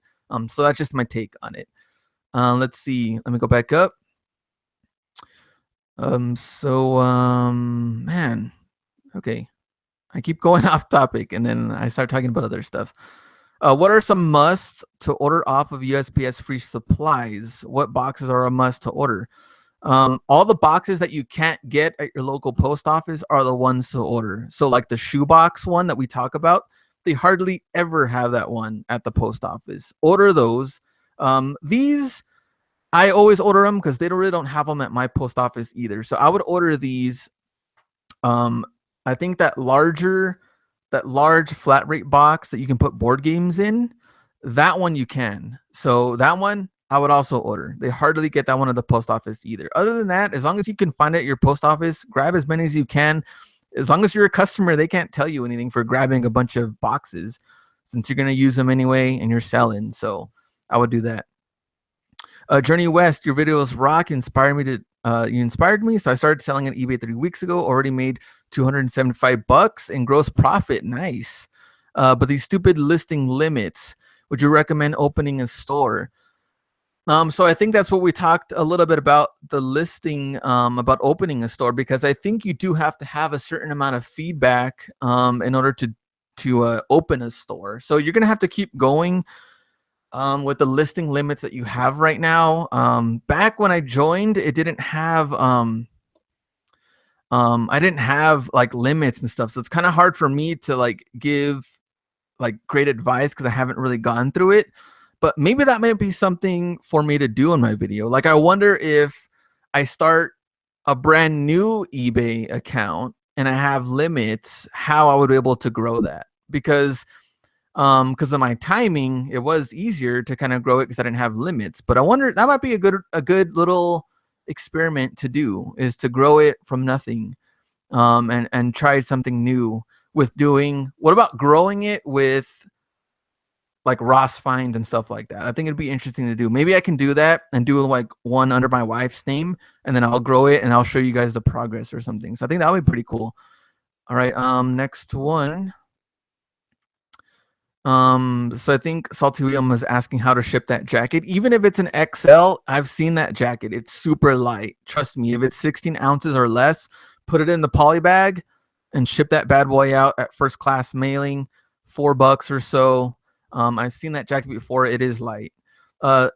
So that's just my take on it. Let's see. Let me go back up. Man, okay. I keep going off topic, and then I start talking about other stuff. What are some musts to order off of USPS free supplies? What boxes are a must to order? All the boxes that you can't get at your local post office are the ones to order. So like the shoebox one that we talk about, they hardly ever have that one at the post office. Order those. These, I always order them because they really don't have them at my post office either. So I would order these. I think that large flat rate box that you can put board games in, that one you can. So that one I would also order. They hardly get that one at the post office either. Other than that, as long as you can find it at your post office, grab as many as you can. As long as you're a customer, they can't tell you anything for grabbing a bunch of boxes, since you're going to use them anyway and you're selling. So I would do that. Journey West, your videos rock. You inspired me, so I started selling on eBay 3 weeks ago. Already made $275 in gross profit. Nice. But these stupid listing limits. Would you recommend opening a store? So I think that's what we talked a little bit about, the listing, about opening a store, because I think you do have to have a certain amount of feedback in order to open a store. So you're gonna have to keep going with the listing limits that you have right now. Back when I joined, it didn't have I didn't have like limits and stuff, so it's kind of hard for me to like give like great advice, because I haven't really gone through it. But maybe that might be something for me to do in my video. Like, I wonder if I start a brand new eBay account and I have limits, how I would be able to grow that. Because of my timing, it was easier to kind of grow it because I didn't have limits. But I wonder, that might be a good little experiment to do, is to grow it from nothing, and try something new with doing. What about growing it with like Ross finds and stuff like that? I think it'd be interesting to do. Maybe I can do that and do like one under my wife's name, and then I'll grow it and I'll show you guys the progress or something. So I think that would be pretty cool. All right, next one. So I think Salty William was asking how to ship that jacket. Even if it's an XL, I've seen that jacket. It's super light. Trust me, if it's 16 ounces or less, put it in the poly bag and ship that bad boy out at first class mailing, $4 or so. I've seen that jacket before. It is light.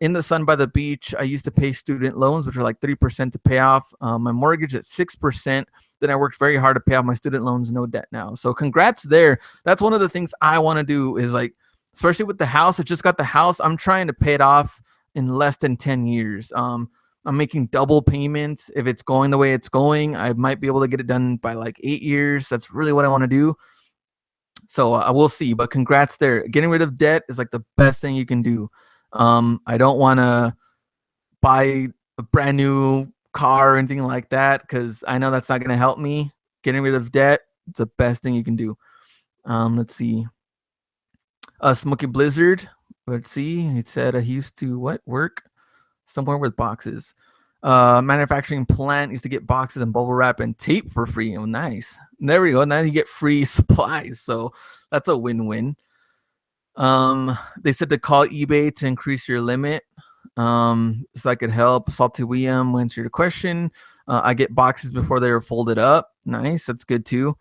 In the sun by the beach, I used to pay student loans, which are like 3% to pay off. My mortgage at 6%. Then I worked very hard to pay off my student loans, no debt now. So congrats there. That's one of the things I want to do is like, especially with the house. I just got the house. I'm trying to pay it off in less than 10 years. I'm making double payments. If it's going the way it's going, I might be able to get it done by like 8 years. That's really what I want to do. So I will see, but congrats there. Getting rid of debt is like the best thing you can do. I don't want to buy a brand new car or anything like that because I know that's not going to help me. Getting rid of debt, it's the best thing you can do. Let's see. Smoky Blizzard. Let's see. He said he used to work somewhere with boxes. Manufacturing plant used to get boxes and bubble wrap and tape for free. Oh, nice. There we go. Now you get free supplies. So that's a win-win. They said to call eBay to increase your limit. So I could help. Salty William will answer your question. I get boxes before they are folded up. Nice. That's good too.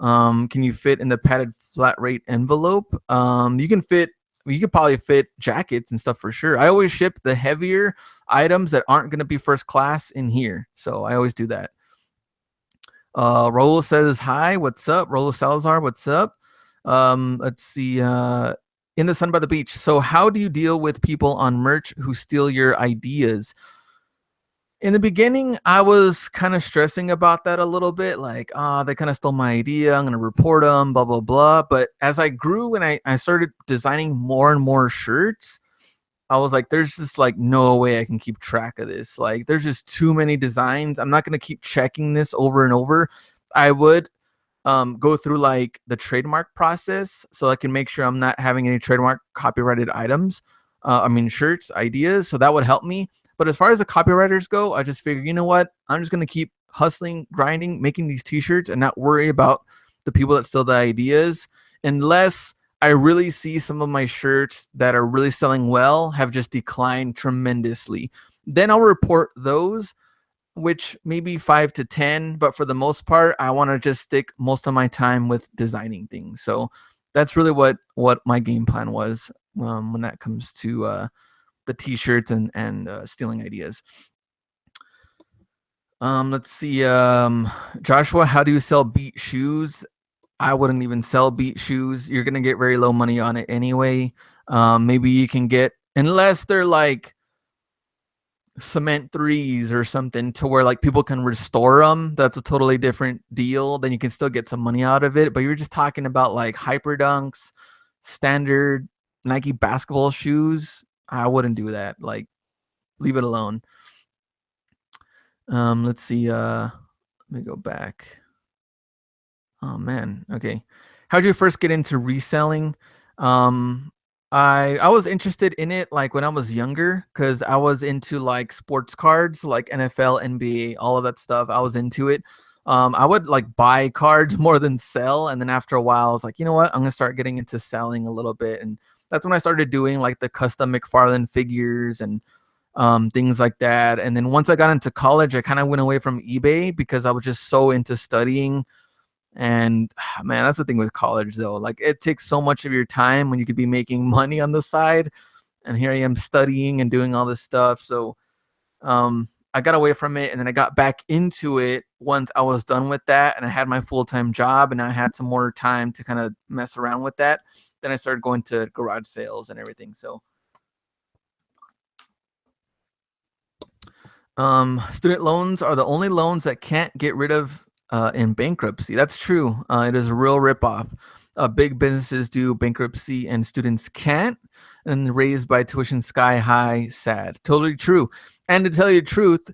Can you fit in the padded flat rate envelope? You could probably fit jackets and stuff for sure. I always ship the heavier items that aren't going to be first class in here. So I always do that. Raul says, hi, what's up? Raul Salazar, what's up? Let's see. In the sun by the beach. So how do you deal with people on merch who steal your ideas? In the beginning, I was kind of stressing about that a little bit, like, they kind of stole my idea. I'm going to report them, blah, blah, blah. But as I grew and I started designing more and more shirts, I was like, there's just like no way I can keep track of this. Like, there's just too many designs. I'm not going to keep checking this over and over. I would go through like the trademark process so I can make sure I'm not having any trademark copyrighted items. Shirts, ideas. So that would help me. But as far as the copywriters go, I just figured, you know what? I'm just going to keep hustling, grinding, making these t-shirts and not worry about the people that steal the ideas unless I really see some of my shirts that are really selling well have just declined tremendously. Then I'll report those, which maybe 5 to 10, but for the most part, I want to just stick most of my time with designing things. So that's really what my game plan was when that comes to the t-shirts and stealing ideas. Let's see. Joshua, how do you sell beat shoes? I wouldn't even sell beat shoes. You're gonna get very low money on it anyway. Maybe you can get, unless they're like cement threes or something to where like people can restore them. That's a totally different deal. Then you can still get some money out of it. But you're just talking about like Hyper Dunks, standard Nike basketball shoes. I wouldn't do that. Like, leave it alone. Let's see. Let me go back. Oh man. Okay. How'd you first get into reselling? I was interested in it like when I was younger because I was into like sports cards, like NFL, NBA, all of that stuff. I was into it. I would like buy cards more than sell, and then after a while, I was like, you know what? I'm gonna start getting into selling a little bit, and that's when I started doing like the custom McFarlane figures and things like that. And then once I got into college, I kind of went away from eBay because I was just so into studying. And man, that's the thing with college though. Like, it takes so much of your time when you could be making money on the side. And here I am studying and doing all this stuff. So I got away from it, and then I got back into it once I was done with that and I had my full-time job and I had some more time to kind of mess around with that. Then I started going to garage sales and everything. So student loans are the only loans that can't get rid of in bankruptcy. That's true. It is a real ripoff. Big businesses do bankruptcy and students can't, and raised by tuition sky high. Sad. Totally true. And to tell you the truth,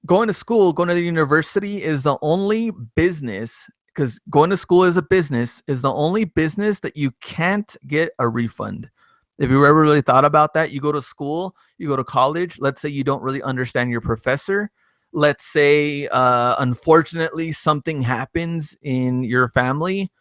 going to school, going to the university is the only business, because going to school as a business is the only business that you can't get a refund. If you ever really thought about that, you go to school, you go to college, let's say you don't really understand your professor. Let's say, unfortunately, something happens in your family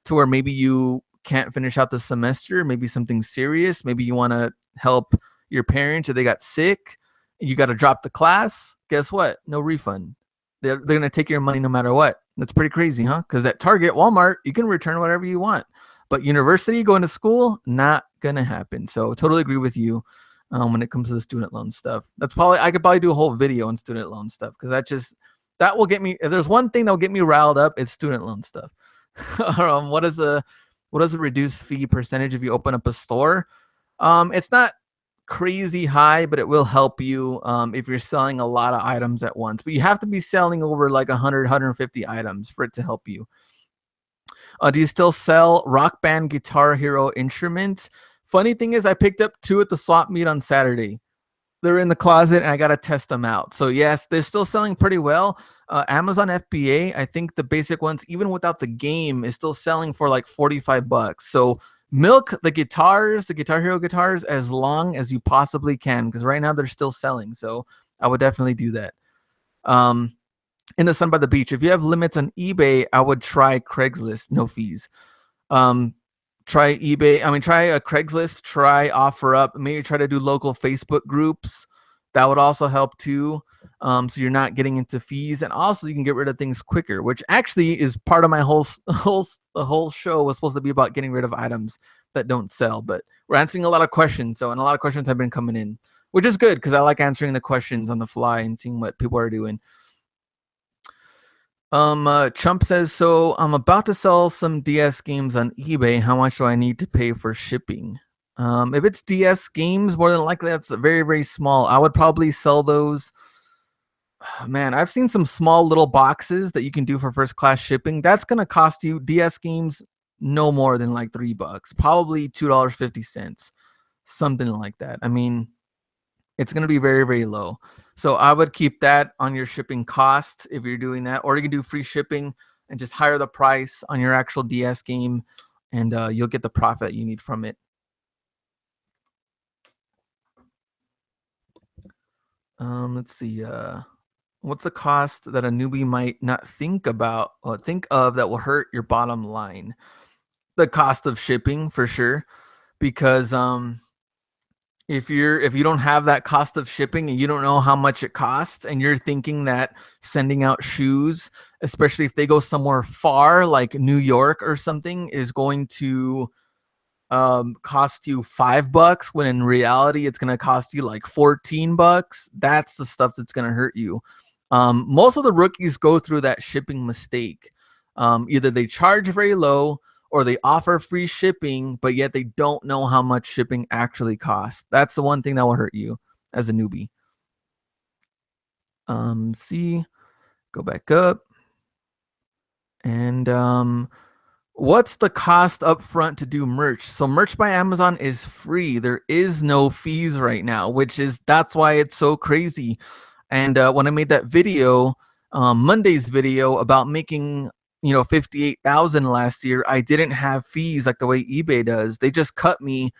to where maybe you can't finish out the semester, maybe something serious, maybe you want to help your parents or they got sick, you got to drop the class, guess what? No refund. They're going to take your money no matter what. That's pretty crazy, huh? Because at Target, Walmart, you can return whatever you want. But university, going to school, not going to happen. So totally agree with you when it comes to the student loan stuff. I could probably do a whole video on student loan stuff because that will get me, if there's one thing that will get me riled up, it's student loan stuff. What is a reduced fee percentage if you open up a store? It's not crazy high, but it will help you if you're selling a lot of items at once. But you have to be selling over like 150 items for it to help you. Do you still sell Rock Band Guitar Hero instruments? Funny thing is, I picked up 2 at the swap meet on Saturday. They're in the closet and I got to test them out. So yes, they're still selling pretty well. Amazon FBA, I think the basic ones, even without the game, is still selling for like $45. So milk the Guitar Hero guitars as long as you possibly can, because right now they're still selling. So I would definitely do that. In the Sun by the Beach, if you have limits on eBay, I would try Craigslist, no fees. Try eBay. Try a Craigslist, try OfferUp, maybe try to do local Facebook groups. That would also help too. So you're not getting into fees, and also you can get rid of things quicker, which actually is part of my whole show was supposed to be about getting rid of items that don't sell. But we're answering a lot of questions, and a lot of questions have been coming in, which is good because I like answering the questions on the fly and seeing what people are doing. Chump says, so I'm about to sell some DS games on eBay. How much do I need to pay for shipping? If it's DS games, more than likely that's very, very small. I would probably sell those. Man, I've seen some small little boxes that you can do for first class shipping. That's going to cost you, DS games, no more than like $3, probably $2.50, something like that. It's going to be very, very low. So I would keep that on your shipping costs if you're doing that, or you can do free shipping and just hire the price on your actual DS game, and you'll get the profit you need from it. Let's see. What's a cost that a newbie might not think about or think of that will hurt your bottom line? The cost of shipping, for sure, because if you don't have that cost of shipping and you don't know how much it costs, and you're thinking that sending out shoes, especially if they go somewhere far like New York or something, is going to cost you $5, when in reality it's going to cost you like $14, that's the stuff that's going to hurt you. Most of the rookies go through that shipping mistake. Either they charge very low, or they offer free shipping, but yet they don't know how much shipping actually costs. That's the one thing that will hurt you as a newbie. Go back up. And what's the cost up front to do merch? So merch by Amazon is free. There is no fees right now, that's why it's so crazy. And when I made that video, Monday's video about making 58,000 last year, I didn't have fees like the way eBay does. They just cut me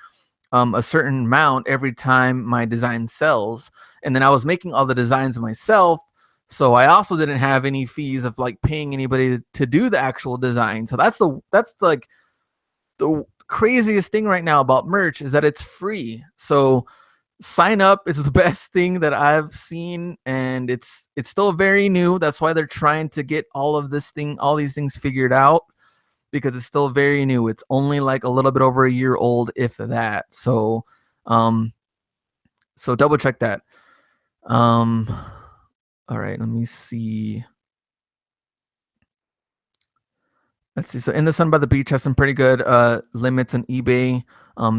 a certain amount every time my design sells, and then I was making all the designs myself, so I also didn't have any fees of like paying anybody to do the actual design. So that's like the craziest thing right now about merch, is that it's free. So sign up. It's the best thing that I've seen, and it's still very new. That's why they're trying to get all these things figured out, because it's still very new. It's only like a little bit over a year old, if that. So double check that. All right, let me see. Let's see. So In the Sun by the Beach has some pretty good limits on eBay.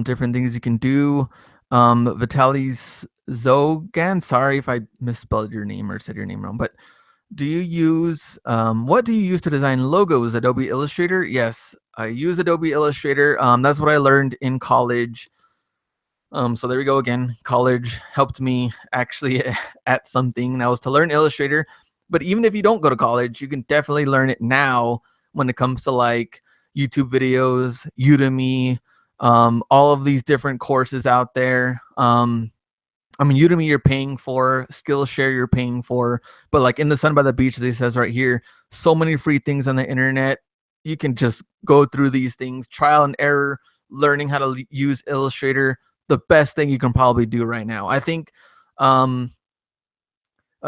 Different things you can do. Vitaly Zogan, sorry if I misspelled your name or said your name wrong, but do you use what do you use to design logos? Adobe Illustrator? Yes, I use Adobe Illustrator. That's what I learned in college. So there we go again. College helped me actually at something, and that was to learn Illustrator. But even if you don't go to college, you can definitely learn it now when it comes to like YouTube videos, Udemy, all of these different courses out there. Udemy you're paying for, Skillshare you're paying for, but like In the Sun by the Beach, as he says right here, so many free things on the internet. you can just go through these things, trial and error, learning how to use Illustrator. The best thing you can probably do right now. I think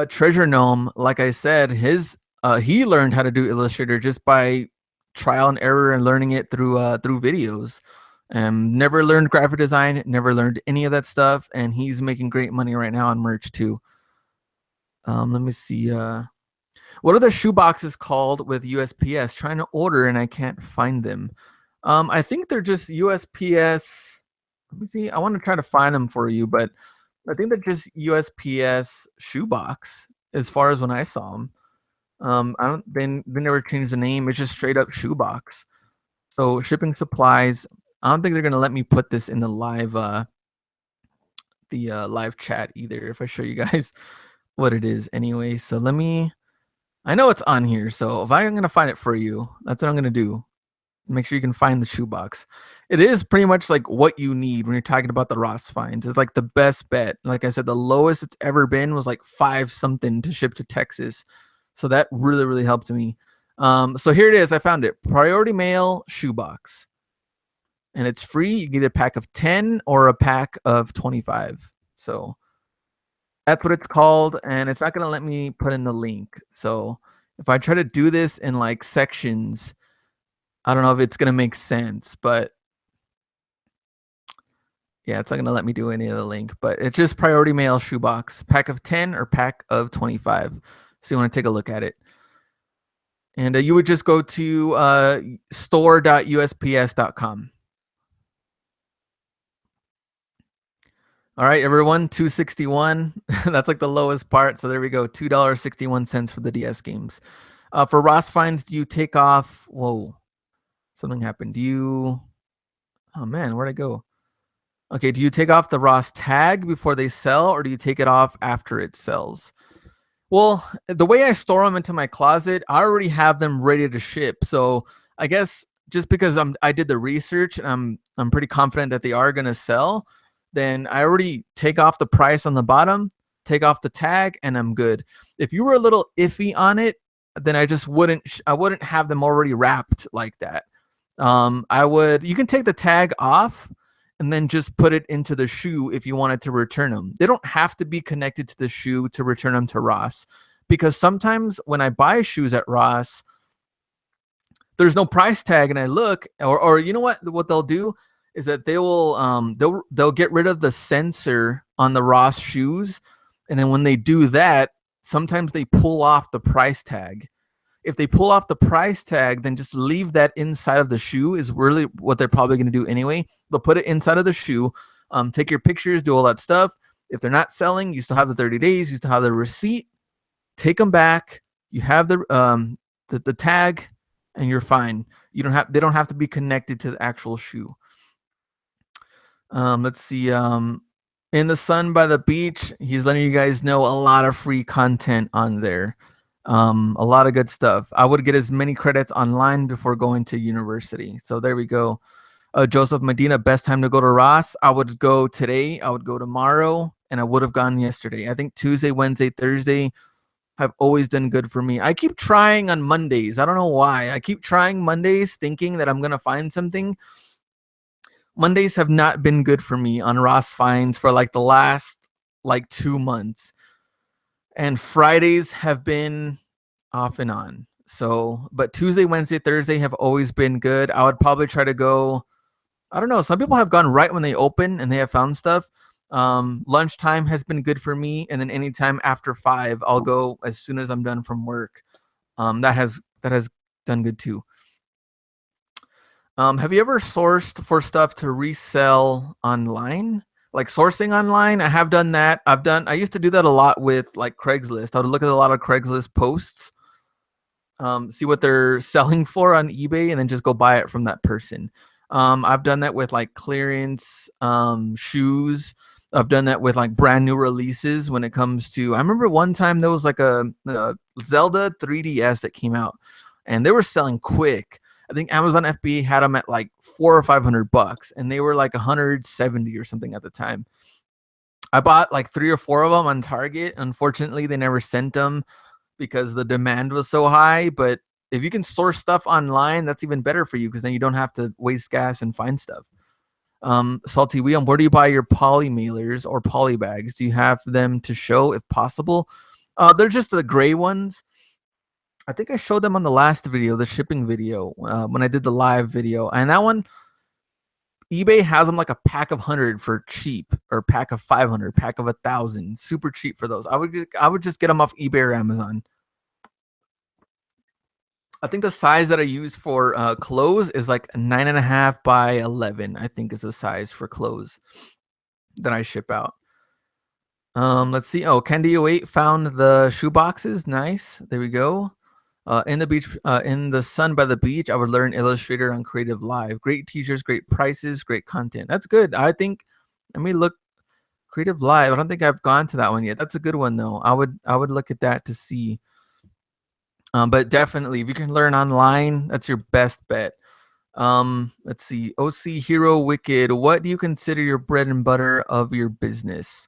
Treasure Gnome, like I said, he learned how to do Illustrator just by trial and error and learning it through videos. Never learned graphic design, never learned any of that stuff, and he's making great money right now on merch too. Let me see. What are the shoe boxes called with USPS? Trying to order and I can't find them. I think they're just USPS. Let me see. I want to try to find them for you, but I think they're just USPS shoebox as far as when I saw them. I don't. They never changed the name. It's just straight up shoebox. So shipping supplies. I don't think they're gonna let me put this in the live live chat either. If I show you guys what it is anyway. So let me. I know it's on here. So if I'm gonna find it for you, that's what I'm gonna do. Make sure you can find the shoebox. It is pretty much like what you need when you're talking about the Ross finds. It's like the best bet. Like I said, the lowest it's ever been was like 5 something to ship to Texas. So that really, really helped me. So here it is. I found it. Priority mail shoebox. And it's free. You get a pack of 10 or a pack of 25. So that's what it's called. And it's not going to let me put in the link. So if I try to do this in like sections, I don't know if it's going to make sense, but yeah, it's not going to let me do any of the link, but it's just priority mail shoebox, pack of 10 or pack of 25. So you want to take a look at it. And you would just go to store.usps.com. All right, everyone, 261. That's like the lowest part. So there we go, $2.61 for the DS games. For Ross finds, do you take off? Whoa, something happened. Do you? Oh man, where'd I go? Okay, do you take off the Ross tag before they sell, or do you take it off after it sells? Well, the way I store them into my closet, I already have them ready to ship. So I guess just because I did the research and I'm pretty confident that they are going to sell, then I already take off the price on the bottom, take off the tag, and I'm good. If you were a little iffy on it, then I just wouldn't have them already wrapped like that. You can take the tag off and then just put it into the shoe if you wanted to return them. They don't have to be connected to the shoe to return them to Ross, because sometimes when I buy shoes at Ross, there's no price tag, and I look, or you know what they'll do is that they'll get rid of the sensor on the Ross shoes, and then when they do that, sometimes they pull off the price tag. If they pull off the price tag, then just leave that inside of the shoe is really what they're probably going to do anyway. They'll put it inside of the shoe, take your pictures, do all that stuff. If they're not selling, you still have the 30 days, you still have the receipt. Take them back. You have the tag, and you're fine. They don't have to be connected to the actual shoe. Let's see. In the Sun by the Beach, he's letting you guys know a lot of free content on there. A lot of good stuff. I would get as many credits online before going to university. So there we go. Joseph Medina, best time to go to Ross. I would go today. I would go tomorrow, and I would have gone yesterday. I think Tuesday, Wednesday, Thursday have always done good for me. I keep trying on Mondays. I don't know why. I keep trying Mondays thinking that I'm going to find something. Mondays have not been good for me on Ross finds for like the last 2 months. And Fridays have been off and on. So, but Tuesday, Wednesday, Thursday have always been good. I would probably try to go. I don't know. Some people have gone right when they open and they have found stuff. Lunchtime has been good for me. And then anytime after 5, I'll go as soon as I'm done from work. That has done good too. Have you ever sourced for stuff to resell online? Like sourcing online? I have done that. I used to do that a lot with like Craigslist. I would look at a lot of Craigslist posts, see what they're selling for on eBay, and then just go buy it from that person. I've done that with like clearance shoes. I've done that with like brand new releases when it comes to, I remember one time there was like a Zelda 3DS that came out, and they were selling quick. I think Amazon FBA had them at like $400 or $500, and they were like 170 or something at the time. I bought like 3 or 4 of them on Target. Unfortunately, they never sent them because the demand was so high. But if you can source stuff online, that's even better for you because then you don't have to waste gas and find stuff. Salty William, where do you buy your poly mailers or poly bags? Do you have them to show if possible? They're just the gray ones. I think I showed them on the last video, the shipping video, when I did the live video. And that one, eBay has them like a pack of 100 for cheap, or pack of 500, pack of 1,000, super cheap for those. I would just get them off eBay or Amazon. I think the size that I use for clothes is like 9.5 by 11. I think is the size for clothes that I ship out. Let's see. Oh, Candy08 found the shoe boxes. Nice. There we go. In the sun by the beach, I would learn Illustrator on Creative Live. Great teachers, great prices, great content. That's good. I think. Let me look. Creative Live. I don't think I've gone to that one yet. That's a good one though. I would look at that to see. But definitely, if you can learn online, that's your best bet. Let's see. OC Hero Wicked. What do you consider your bread and butter of your business?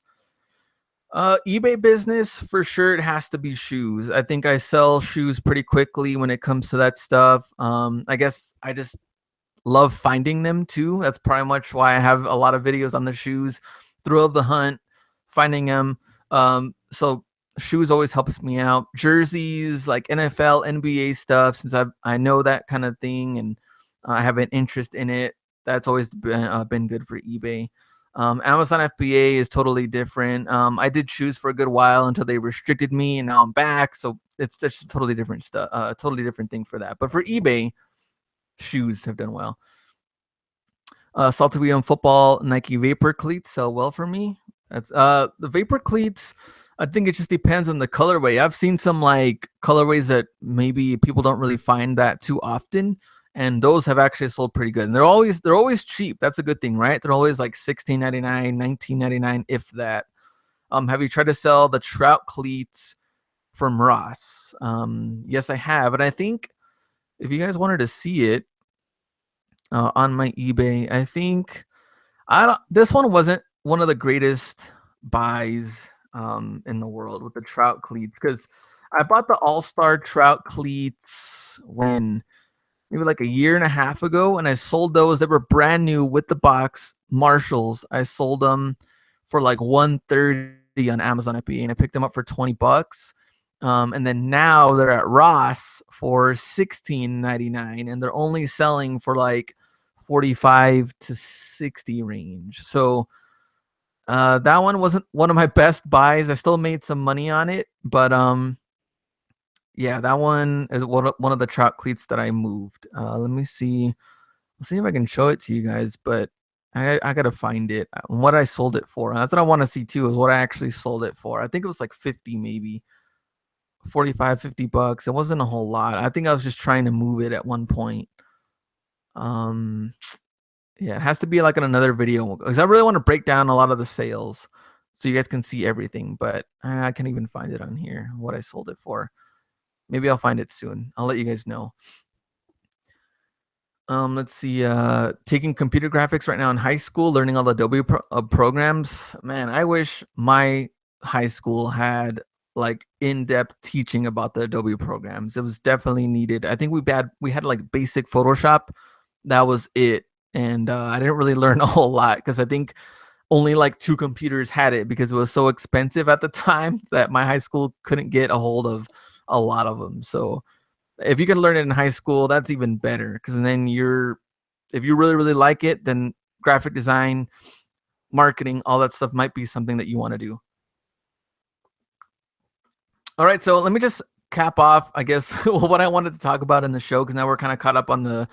eBay business, for sure, it has to be shoes. I think I sell shoes pretty quickly when it comes to that stuff. I guess I just love finding them too. That's pretty much why I have a lot of videos on the shoes. Thrill of the hunt, finding them. So shoes always helps me out. Jerseys, like NFL, NBA stuff, since I know that kind of thing and I have an interest in it. That's always been good for eBay. Amazon FBA is totally different. I did shoes for a good while until they restricted me, and now I'm back. So it's just totally different stuff, totally different thing for that. But for eBay, shoes have done well. Salty William football Nike Vapor cleats sell well for me. That's the Vapor cleats. I think it just depends on the colorway. I've seen some like colorways that maybe people don't really find that too often, and those have actually sold pretty good. And they're always cheap. That's a good thing, right? They're always like $16.99, $19.99, if that. Have you tried to sell the Trout cleats from Ross? Yes, I have, and I think if you guys wanted to see it on my eBay, I think this one wasn't one of the greatest buys in the world with the Trout cleats, because I bought the All-Star Trout cleats when maybe like a year and a half ago, and I sold those. They were brand new with the box. Marshalls. I sold them for like $130 on Amazon FBA, and I picked them up for $20. And then now they're at Ross for $16.99, and they're only selling for like 45 to 60 range. So that one wasn't one of my best buys. I still made some money on it, but yeah, that one is one of the Trout cleats that I moved. Let me see. Let's see if I can show it to you guys, but I gotta find it. What I sold it for. That's what I want to see too, is what I actually sold it for. I think it was like 50, maybe 45, $50. It wasn't a whole lot. I think I was just trying to move it at one point. Yeah, it has to be like in another video, because I really want to break down a lot of the sales so you guys can see everything, but I can't even find it on here, what I sold it for. Maybe I'll find it soon. I'll let you guys know. Let's see. Taking computer graphics right now in high school, learning all the Adobe programs. Man, I wish my high school had like in-depth teaching about the Adobe programs. It was definitely needed. I think we had like basic Photoshop. That was it. And I didn't really learn a whole lot, because I think only like 2 computers had it, because it was so expensive at the time that my high school couldn't get a hold of a lot of them. So if you can learn it in high school, that's even better, because then if you really, really like it, then graphic design, marketing, all that stuff might be something that you want to do. All right, so let me just cap off, I guess, what I wanted to talk about in the show, because now we're kind of caught up on the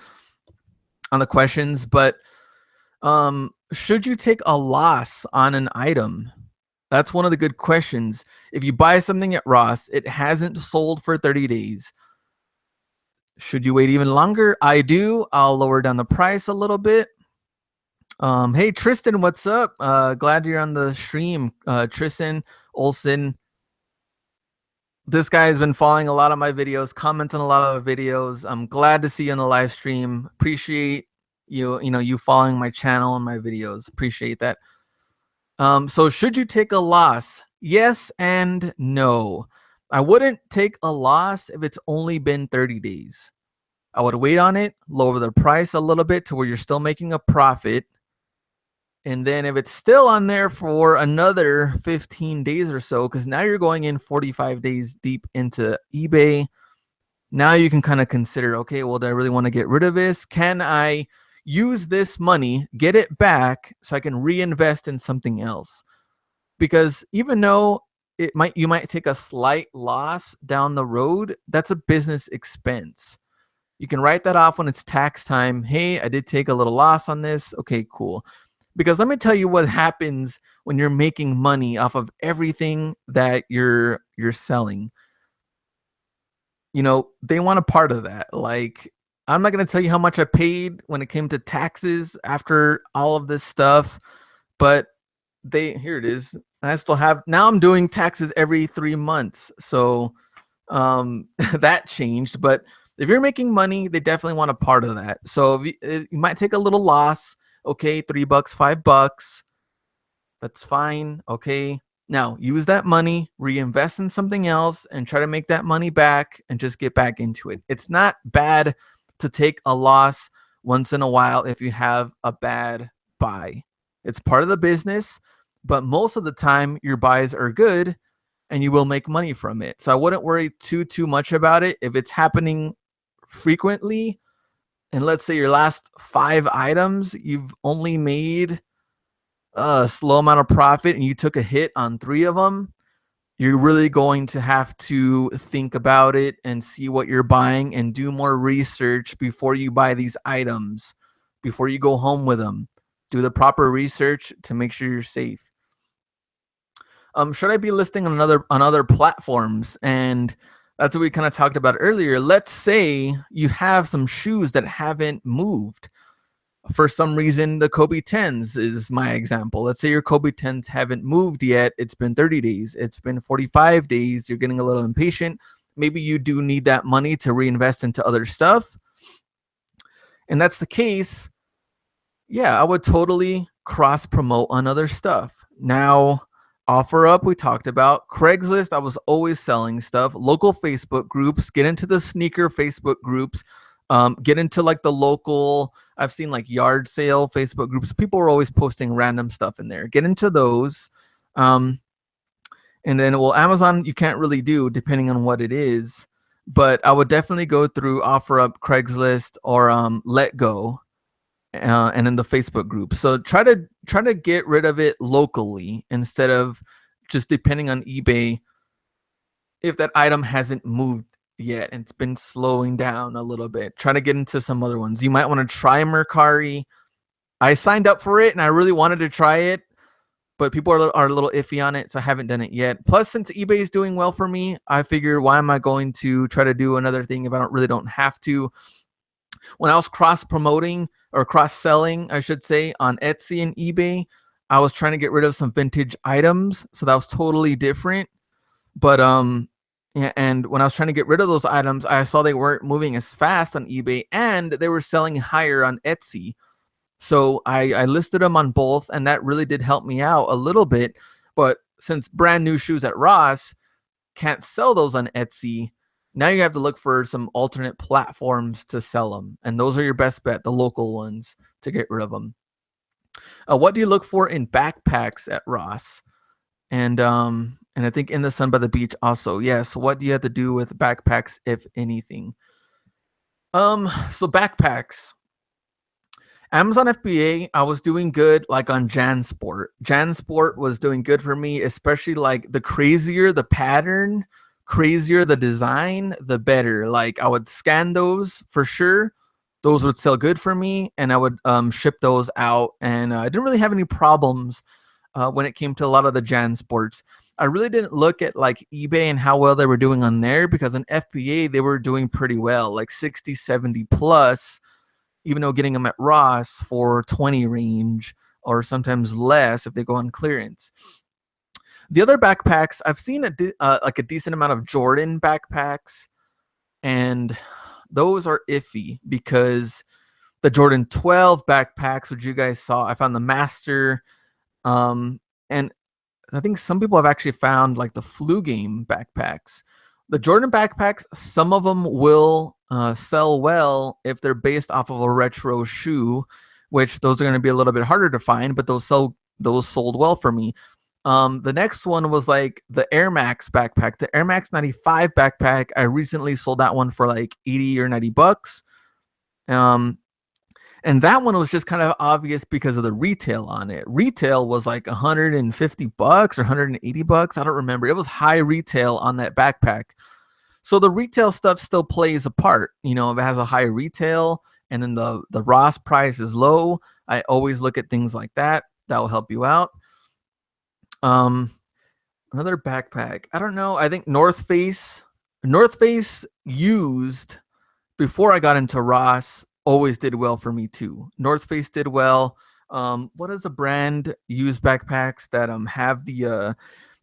questions. But should you take a loss on an item? That's one of the good questions. If you buy something at Ross, it hasn't sold for 30 days. Should you wait even longer? I do. I'll lower down the price a little bit. Hey, Tristan, what's up? Glad you're on the stream. Tristan Olson. This guy has been following a lot of my videos, comments on a lot of videos. I'm glad to see you on the live stream. Appreciate you following my channel and my videos. Appreciate that. So should you take a loss? Yes and no. I wouldn't take a loss if it's only been 30 days. I would wait on it, lower the price a little bit to where you're still making a profit. And then if it's still on there for another 15 days or so, because now you're going in 45 days deep into eBay, now you can kind of consider, okay, well, do I really want to get rid of this? Can I use this money, get it back so I can reinvest in something else? Because even though you might take a slight loss down the road, that's a business expense. You can write that off when it's tax time. Hey, I did take a little loss on this. Okay, cool. Because let me tell you what happens when you're making money off of everything that you're selling. You know, they want a part of that. Like, I'm not going to tell you how much I paid when it came to taxes after all of this stuff, but here it is. I still have, now I'm doing taxes every 3 months. So that changed, but if you're making money, they definitely want a part of that. So you might take a little loss. Okay, $3, $5. That's fine. Okay. Now use that money, reinvest in something else, and try to make that money back and just get back into it. It's not bad to take a loss once in a while if you have a bad buy. It's part of the business, but most of the time your buys are good and you will make money from it. So I wouldn't worry too much about it. If it's happening frequently, and let's say your last 5 items, you've only made a slow amount of profit and you took a hit on 3 of them, you're really going to have to think about it and see what you're buying and do more research before you buy these items, before you go home with them. Do the proper research to make sure you're safe. Should I be listing on other platforms? And that's what we kind of talked about earlier. Let's say you have some shoes that haven't moved. For some reason, the Kobe 10s is my example. Let's say your Kobe 10s haven't moved yet. It's been 30 days. It's been 45 days. You're getting a little impatient. Maybe you do need that money to reinvest into other stuff. And that's the case. Yeah, I would totally cross promote on other stuff. Now, OfferUp, we talked about. Craigslist, I was always selling stuff. Local Facebook groups, get into the sneaker Facebook groups, get into like the local, I've seen like yard sale Facebook groups. People are always posting random stuff in there. Get into those. And then, well, Amazon, you can't really do depending on what it is. But I would definitely go through OfferUp, Craigslist, or LetGo. And in the Facebook group. So try to get rid of it locally instead of just depending on eBay if that item hasn't moved yet and it's been slowing down a little bit. Try to get into some other ones. You might want to try Mercari. I signed up for it and I really wanted to try it, but people are a little iffy on it, so I haven't done it yet. Plus, since eBay is doing well for me, I figure, why am I going to try to do another thing if I don't have to? When I was cross-promoting or cross-selling, I should say, on Etsy and eBay, I was trying to get rid of some vintage items. So that was totally different. But yeah, and when I was trying to get rid of those items, I saw they weren't moving as fast on eBay and they were selling higher on Etsy. So I listed them on both, and that really did help me out a little bit. But since brand new shoes at Ross can't sell those on Etsy, now you have to look for some alternate platforms to sell them. And those are your best bet, the local ones, to get rid of them. What do you look for in backpacks at Ross? And I think In the Sun by the Beach also. Yes. What do you have to do with backpacks, if anything? So backpacks. Amazon FBA, I was doing good like on JanSport. JanSport was doing good for me, especially like the crazier the pattern, crazier the design, the better. Like I would scan those for sure. Those would sell good for me, and I would ship those out. And I didn't really have any problems when it came to a lot of the JanSports. I really didn't look at like eBay and how well they were doing on there, because on FBA, they were doing pretty well, like 60, 70 plus, even though getting them at Ross for 20 range or sometimes less if they go on clearance. The other backpacks, I've seen like a decent amount of Jordan backpacks, and those are iffy because the Jordan 12 backpacks, which you guys saw, I found the Master, and I think some people have actually found like the Flu Game backpacks. The Jordan backpacks, some of them will sell well if they're based off of a retro shoe, which those are going to be a little bit harder to find, but those sold well for me. The next one was like the Air Max backpack, the Air Max 95 backpack. I recently sold that one for like 80 or 90 bucks. And that one was just kind of obvious because of the retail on it. Retail was like 150 bucks or 180 bucks. I don't remember. It was high retail on that backpack. So the retail stuff still plays a part. You know, if it has a high retail and then the Ross price is low, I always look at things like that. That will help you out. Another backpack. I don't know. I think North Face used before I got into Ross always did well for me too. North Face did well. What is the brand used backpacks that have the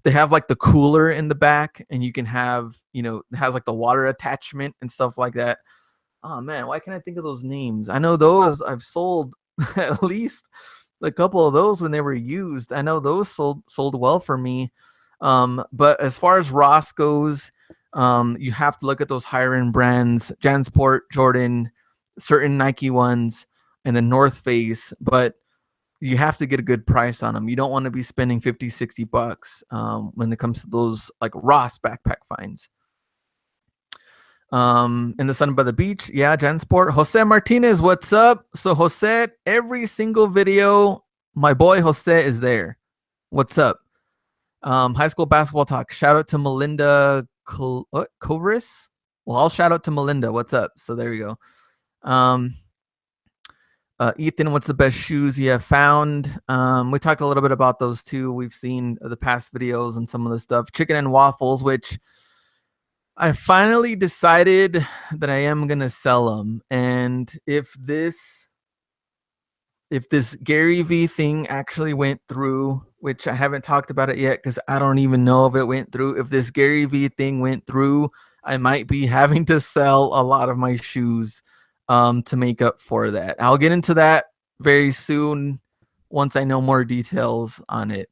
they have like the cooler in the back and you can have, you know, it has like the water attachment and stuff like that. Oh man, why can't I think of those names? I know those I've sold at least a couple of those when they were used. I know those sold well for me. But as far as Ross goes, you have to look at those higher end brands, JanSport, Jordan, certain Nike ones, and the North Face, but you have to get a good price on them. You don't want to be spending 50, 60 bucks when it comes to those like Ross backpack finds. In the sun by the beach, yeah, JanSport. Jose Martinez, what's up? So Jose, every single video, my boy Jose is there. What's up? High school basketball talk. Shout out to Melinda Kovris. Well, I'll shout out to Melinda. What's up? So there you go. Ethan, what's the best shoes you have found? We talked a little bit about those too. We've seen the past videos and some of the stuff. Chicken and waffles, which I finally decided that I am gonna sell them. And if this Gary V thing actually went through, which I haven't talked about it yet because I don't even know if it went through. If this Gary V thing went through, I might be having to sell a lot of my shoes to make up for that. I'll get into that very soon once I know more details on it.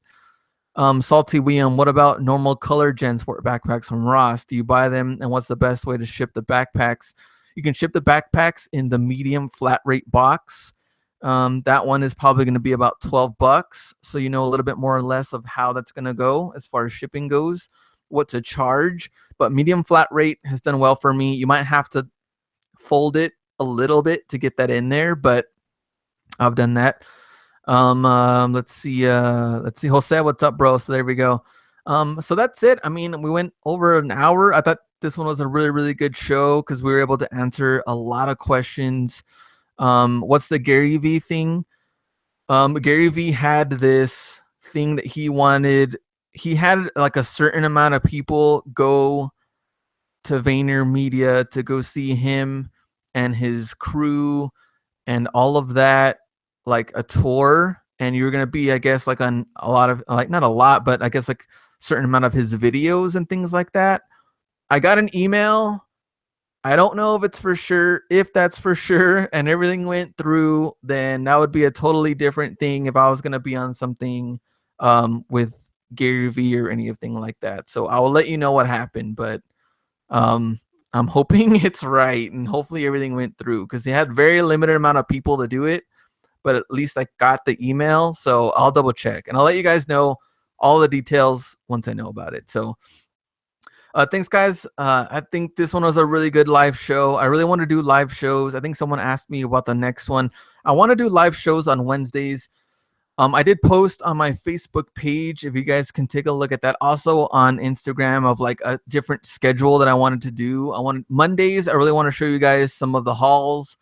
Salty William, what about normal color JanSport backpacks from Ross? Do you buy them, and what's the best way to ship the backpacks? You can ship the backpacks in the medium flat rate box. That one is probably going to be about 12 bucks. So you know a little bit more or less of how that's going to go as far as shipping goes, what to charge. But medium flat rate has done well for me. You might have to fold it a little bit to get that in there, but I've done that. Let's see, Jose, what's up, bro? So there we go. So that's it. I mean, we went over an hour. I thought this one was a really, really good show because we were able to answer a lot of questions. What's the Gary V thing? Gary V had this thing that he wanted. He had like a certain amount of people go to VaynerMedia to go see him and his crew and all of that, like a tour. And you're going to be, I guess, like on a lot of, like, not a lot, but I guess like certain amount of his videos and things like that. I got an email. I don't know if it's for sure. If that's for sure and everything went through, then that would be a totally different thing if I was going to be on something with Gary V or anything like that. So I will let you know what happened, but I'm hoping it's right and hopefully everything went through because they had very limited amount of people to do it, but at least I got the email. So I'll double check and I'll let you guys know all the details once I know about it. So thanks, guys. I think this one was a really good live show. I really want to do live shows. I think someone asked me about the next one. I want to do live shows on Wednesdays. I did post on my Facebook page, if you guys can take a look at that. Also on Instagram of like a different schedule that I wanted to do. I wanted Mondays. I really want to show you guys some of the hauls,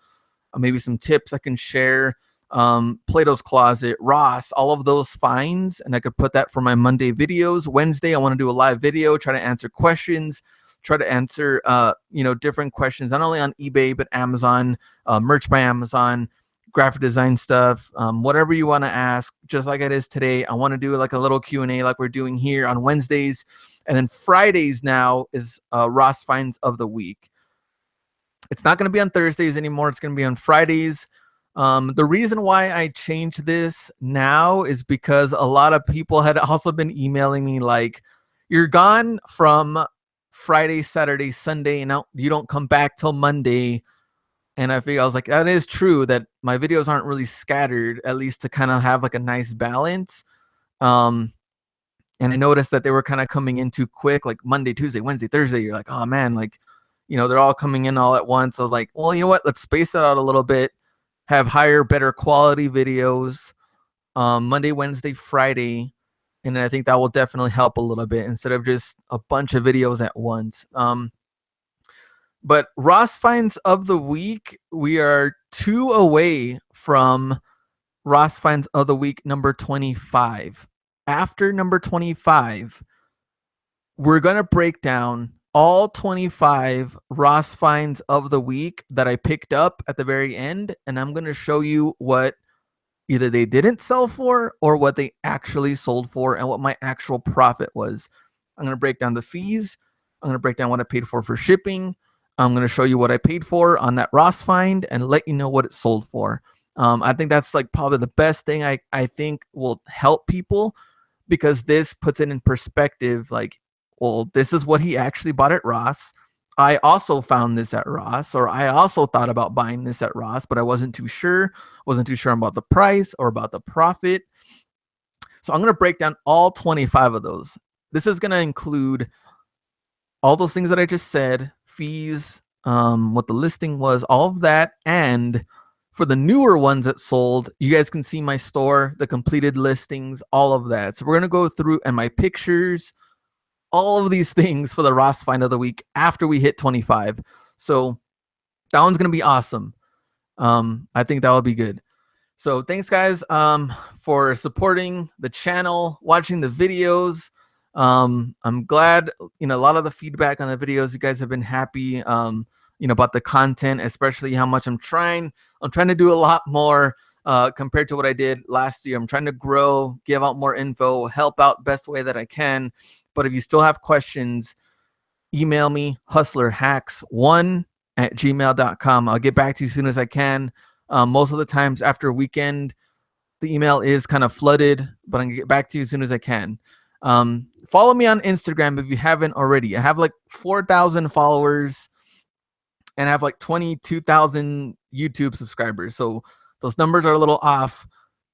maybe some tips I can share. Plato's Closet, Ross, all of those finds, and I could put that for my Monday videos. Wednesday, I want to do a live video, try to answer questions, try to answer different questions, not only on eBay but Amazon, merch by Amazon, graphic design stuff, whatever you want to ask, just like it is today. I want to do like a little Q&A like we're doing here on Wednesdays, and then Fridays now is Ross finds of the week. It's not going to be on Thursdays anymore. It's going to be on Fridays. The reason why I changed this now is because a lot of people had also been emailing me like, you're gone from Friday, Saturday, Sunday, and now you don't come back till Monday. And I was like, that is true that my videos aren't really scattered, at least to kind of have like a nice balance. And I noticed that they were kind of coming in too quick, like Monday, Tuesday, Wednesday, Thursday. You're like, oh man, like, they're all coming in all at once. So like, well, you know what? Let's space it out a little bit, have higher, better quality videos, Monday, Wednesday, Friday. And I think that will definitely help a little bit instead of just a bunch of videos at once. But Ross Finds of the Week, we are 2 away from Ross Finds of the Week number 25. After number 25, we're going to break down all 25 Ross Finds of the Week that I picked up at the very end, and I'm going to show you what either they didn't sell for or what they actually sold for and what my actual profit was. I'm going to break down the fees. I'm going to break down what I paid for shipping. I'm going to show you what I paid for on that Ross find and let you know what it sold for. I think that's like probably the best thing I think will help people, because this puts it in perspective. Like, well, this is what he actually bought at Ross. I also found this at Ross, or I also thought about buying this at Ross, but I wasn't too sure about the price or about the profit. So I'm going to break down all 25 of those. This is going to include all those things that I just said, fees, what the listing was, all of that. And for the newer ones that sold, you guys can see my store, the completed listings, all of that. So we're going to go through and my pictures, all of these things for the Ross Find of the Week after we hit 25. So that one's going to be awesome. I think that will be good. So thanks guys for supporting the channel, watching the videos. I'm glad, a lot of the feedback on the videos, you guys have been happy, about the content, especially how much I'm trying to do a lot more compared to what I did last year. I'm trying to grow, give out more info, help out best way that I can. But if you still have questions, email me, hustlerhacks1@gmail.com. I'll get back to you as soon as I can. Most of the times after a weekend, the email is kind of flooded, but I'm going to get back to you as soon as I can. Follow me on Instagram if you haven't already. I have like 4,000 followers and I have like 22,000 YouTube subscribers. So those numbers are a little off.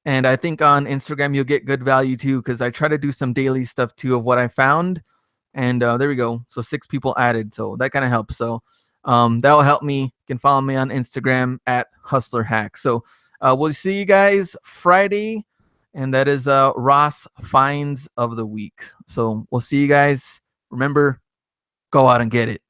And I think on Instagram, you'll get good value too, because I try to do some daily stuff too of what I found. And there we go. So 6 people added. So that kind of helps. So that will help me. You can follow me on Instagram at HustlerHack. So we'll see you guys Friday. And that is Ross Finds of the Week. So we'll see you guys. Remember, go out and get it.